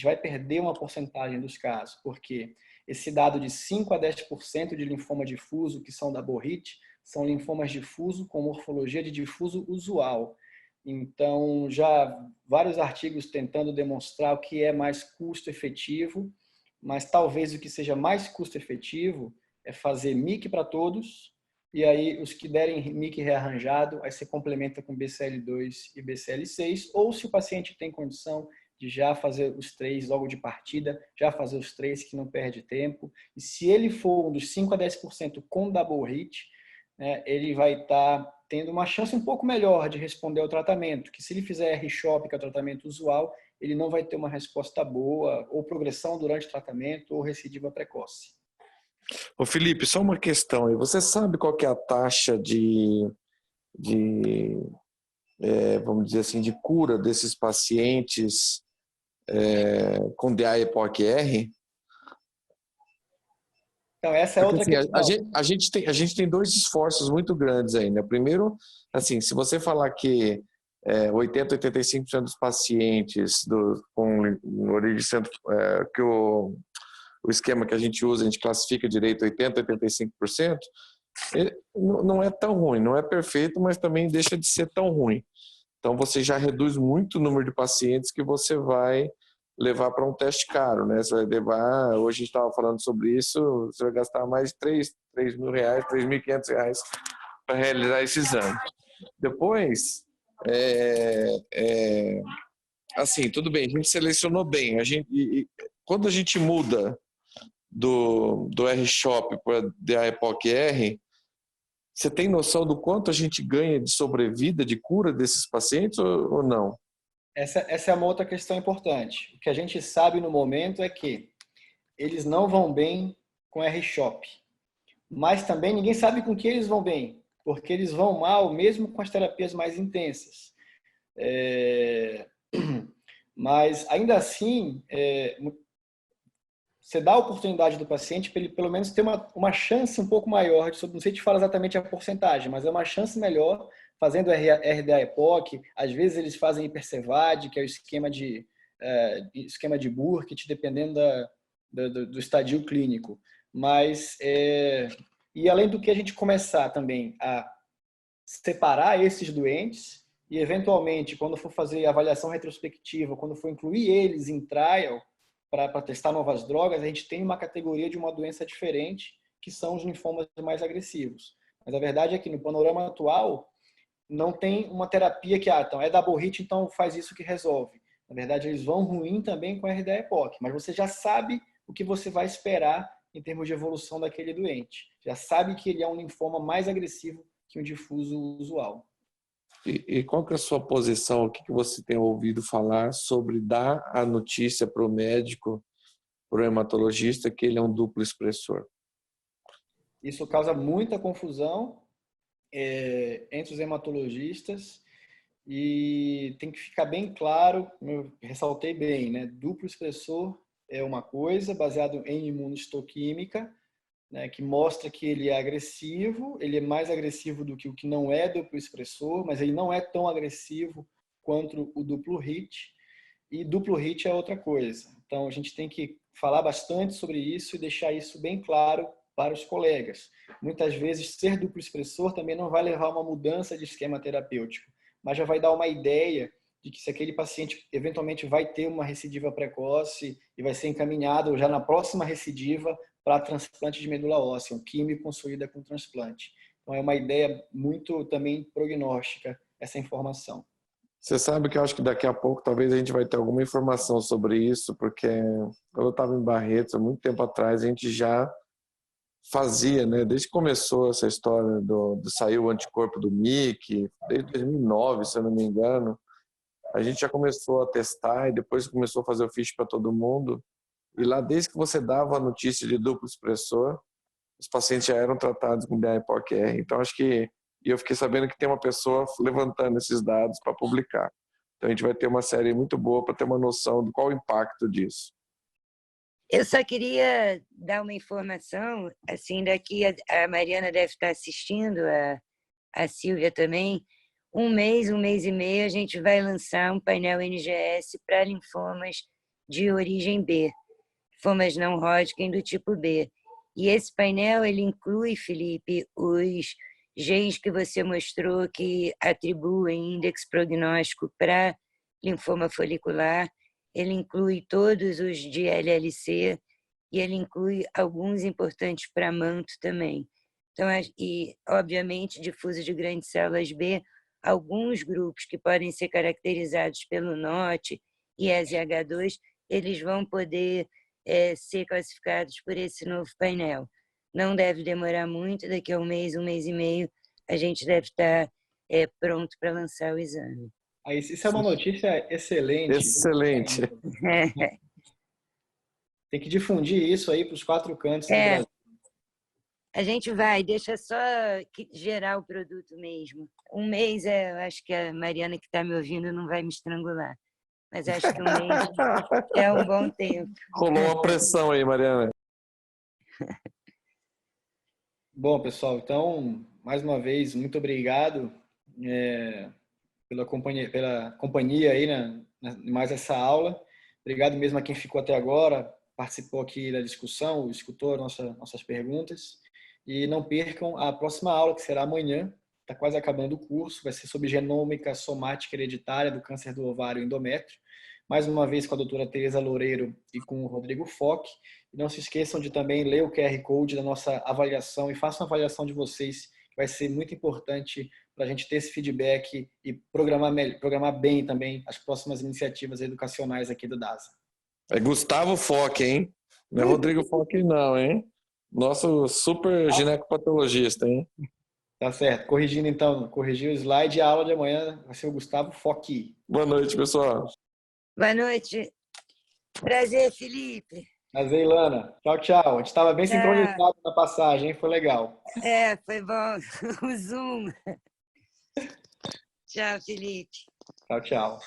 vai perder uma porcentagem dos casos, porque esse dado de 5 a 10% de linfoma difuso que são double hit são linfomas difuso com morfologia de difuso usual. Então, já vários artigos tentando demonstrar o que é mais custo-efetivo, mas talvez o que seja mais custo-efetivo é fazer MIC para todos, e aí os que derem MIC rearranjado, aí você complementa com BCL2 e BCL6, ou se o paciente tem condição de já fazer os 3 logo de partida, já fazer os 3 que não perde tempo, e se ele for um dos 5 a 10% com double hit, ele vai estar tendo uma chance um pouco melhor de responder ao tratamento, que se ele fizer R-CHOP, que é o tratamento usual, ele não vai ter uma resposta boa, ou progressão durante o tratamento, ou recidiva precoce. Ô Felipe, só uma questão aí. Você sabe qual que é a taxa vamos dizer assim, de cura desses pacientes com DA e EPOC-R? Então, essa é Porque, outra assim, questão. a gente tem dois esforços muito grandes ainda. Primeiro, assim, se você falar que 80, 85% dos pacientes com origem centro, que o esquema que a gente usa, a gente classifica direito 80, 85%, não é tão ruim, não é perfeito, mas também deixa de ser tão ruim. Então, você já reduz muito o número de pacientes que você vai levar para um teste caro, né? Você vai levar, hoje a gente estava falando sobre isso, você vai gastar mais de R$ 3.000, R$ 3.500 para realizar esse exame. Depois, assim, tudo bem, a gente selecionou bem. Quando a gente muda do R-Shop para DA EPOC-R, você tem noção do quanto a gente ganha de sobrevida, de cura desses pacientes ou não? Essa é uma outra questão importante. O que a gente sabe no momento é que eles não vão bem com R-Shop. Mas também ninguém sabe com que eles vão bem, porque eles vão mal mesmo com as terapias mais intensas. Mas, ainda assim, você dá a oportunidade do paciente para ele, pelo menos, ter uma chance um pouco maior, não sei te falar exatamente a porcentagem, mas é uma chance melhor fazendo RDA-EPOC. Às vezes eles fazem hipercevade, que é o esquema de Burkitt, dependendo do estadio clínico. Mas, e além do que a gente começar também a separar esses doentes e, eventualmente, quando for fazer avaliação retrospectiva, quando for incluir eles em trial para testar novas drogas, a gente tem uma categoria de uma doença diferente, que são os linfomas mais agressivos. Mas a verdade é que no panorama atual não tem uma terapia que, então é double hit, então faz isso que resolve. Na verdade, eles vão ruim também com RDA-EPOC, mas você já sabe o que você vai esperar em termos de evolução daquele doente. Já sabe que ele é um linfoma mais agressivo que um difuso usual. E qual que é a sua posição? O que você tem ouvido falar sobre dar a notícia para o médico, para o hematologista, que ele é um duplo expressor? Isso causa muita confusão entre os hematologistas e tem que ficar bem claro, eu ressaltei bem, né? Duplo expressor é uma coisa baseado em imunohistoquímica, né, que mostra que ele é agressivo, ele é mais agressivo do que o que não é duplo expressor, mas ele não é tão agressivo quanto o duplo hit, e duplo hit é outra coisa. Então, a gente tem que falar bastante sobre isso e deixar isso bem claro para os colegas. Muitas vezes, ser duplo expressor também não vai levar a uma mudança de esquema terapêutico, mas já vai dar uma ideia de que se aquele paciente eventualmente vai ter uma recidiva precoce e vai ser encaminhado já na próxima recidiva para transplante de medula óssea, um químico consolida com transplante. Então, é uma ideia muito também prognóstica, essa informação. Você sabe que eu acho que daqui a pouco talvez a gente vai ter alguma informação sobre isso, porque quando eu estava em Barretos, há muito tempo atrás, a gente já fazia, né? Desde que começou essa história saiu o anticorpo do MIC, desde 2009, se eu não me engano, a gente já começou a testar e depois começou a fazer o fiche para todo mundo. E lá, desde que você dava a notícia de duplo expressor, os pacientes já eram tratados com DA-EPOC-R. Então, acho que... E eu fiquei sabendo que tem uma pessoa levantando esses dados para publicar. Então, a gente vai ter uma série muito boa para ter uma noção de qual o impacto disso. Eu só queria dar uma informação, assim, daqui a Mariana deve estar assistindo, a Silvia também. Um mês e meio, a gente vai lançar um painel NGS para linfomas de origem B, linfomas não Hodgkin do tipo B. E esse painel, ele inclui, Felipe, os genes que você mostrou que atribuem índice prognóstico para linfoma folicular, ele inclui todos os de LLC e ele inclui alguns importantes para manto também. Então, e, obviamente, difuso de grandes células B, alguns grupos que podem ser caracterizados pelo NOT e SH2, eles vão poder ser classificados por esse novo painel. Não deve demorar muito, daqui a um mês e meio, a gente deve estar pronto para lançar o exame. Isso é uma notícia excelente. Excelente. Tem que difundir isso aí para os 4 cantos do Brasil. A gente vai, deixa só gerar o produto mesmo. Um mês, eu acho que a Mariana que está me ouvindo não vai me estrangular. Mas acho que um mês é um bom tempo. Rolou uma pressão aí, Mariana. Bom, pessoal, então, mais uma vez, muito obrigado pela companhia aí, mais essa aula. Obrigado mesmo a quem ficou até agora, participou aqui da discussão, escutou nossas perguntas. E não percam a próxima aula, que será amanhã. Está quase acabando o curso, vai ser sobre genômica somática hereditária do câncer do ovário e endométrio. Mais uma vez com a doutora Tereza Loureiro e com o Rodrigo Foch. E não se esqueçam de também ler o QR Code da nossa avaliação e façam a avaliação de vocês, que vai ser muito importante para a gente ter esse feedback e programar bem também as próximas iniciativas educacionais aqui do DASA. É Gustavo Foch, hein? Não é Rodrigo Foch, não, hein? Nosso super ginecopatologista, hein? Tá certo. Corrigindo então, corrigir o slide e a aula de amanhã vai ser o Gustavo Foch. Boa noite, pessoal. Boa noite. Prazer, Felipe. Prazer, Ilana. Tchau, tchau. A gente estava bem sincronizado na passagem, hein? Foi legal. Foi bom. O Zoom. Tchau, Felipe. Tchau, tchau.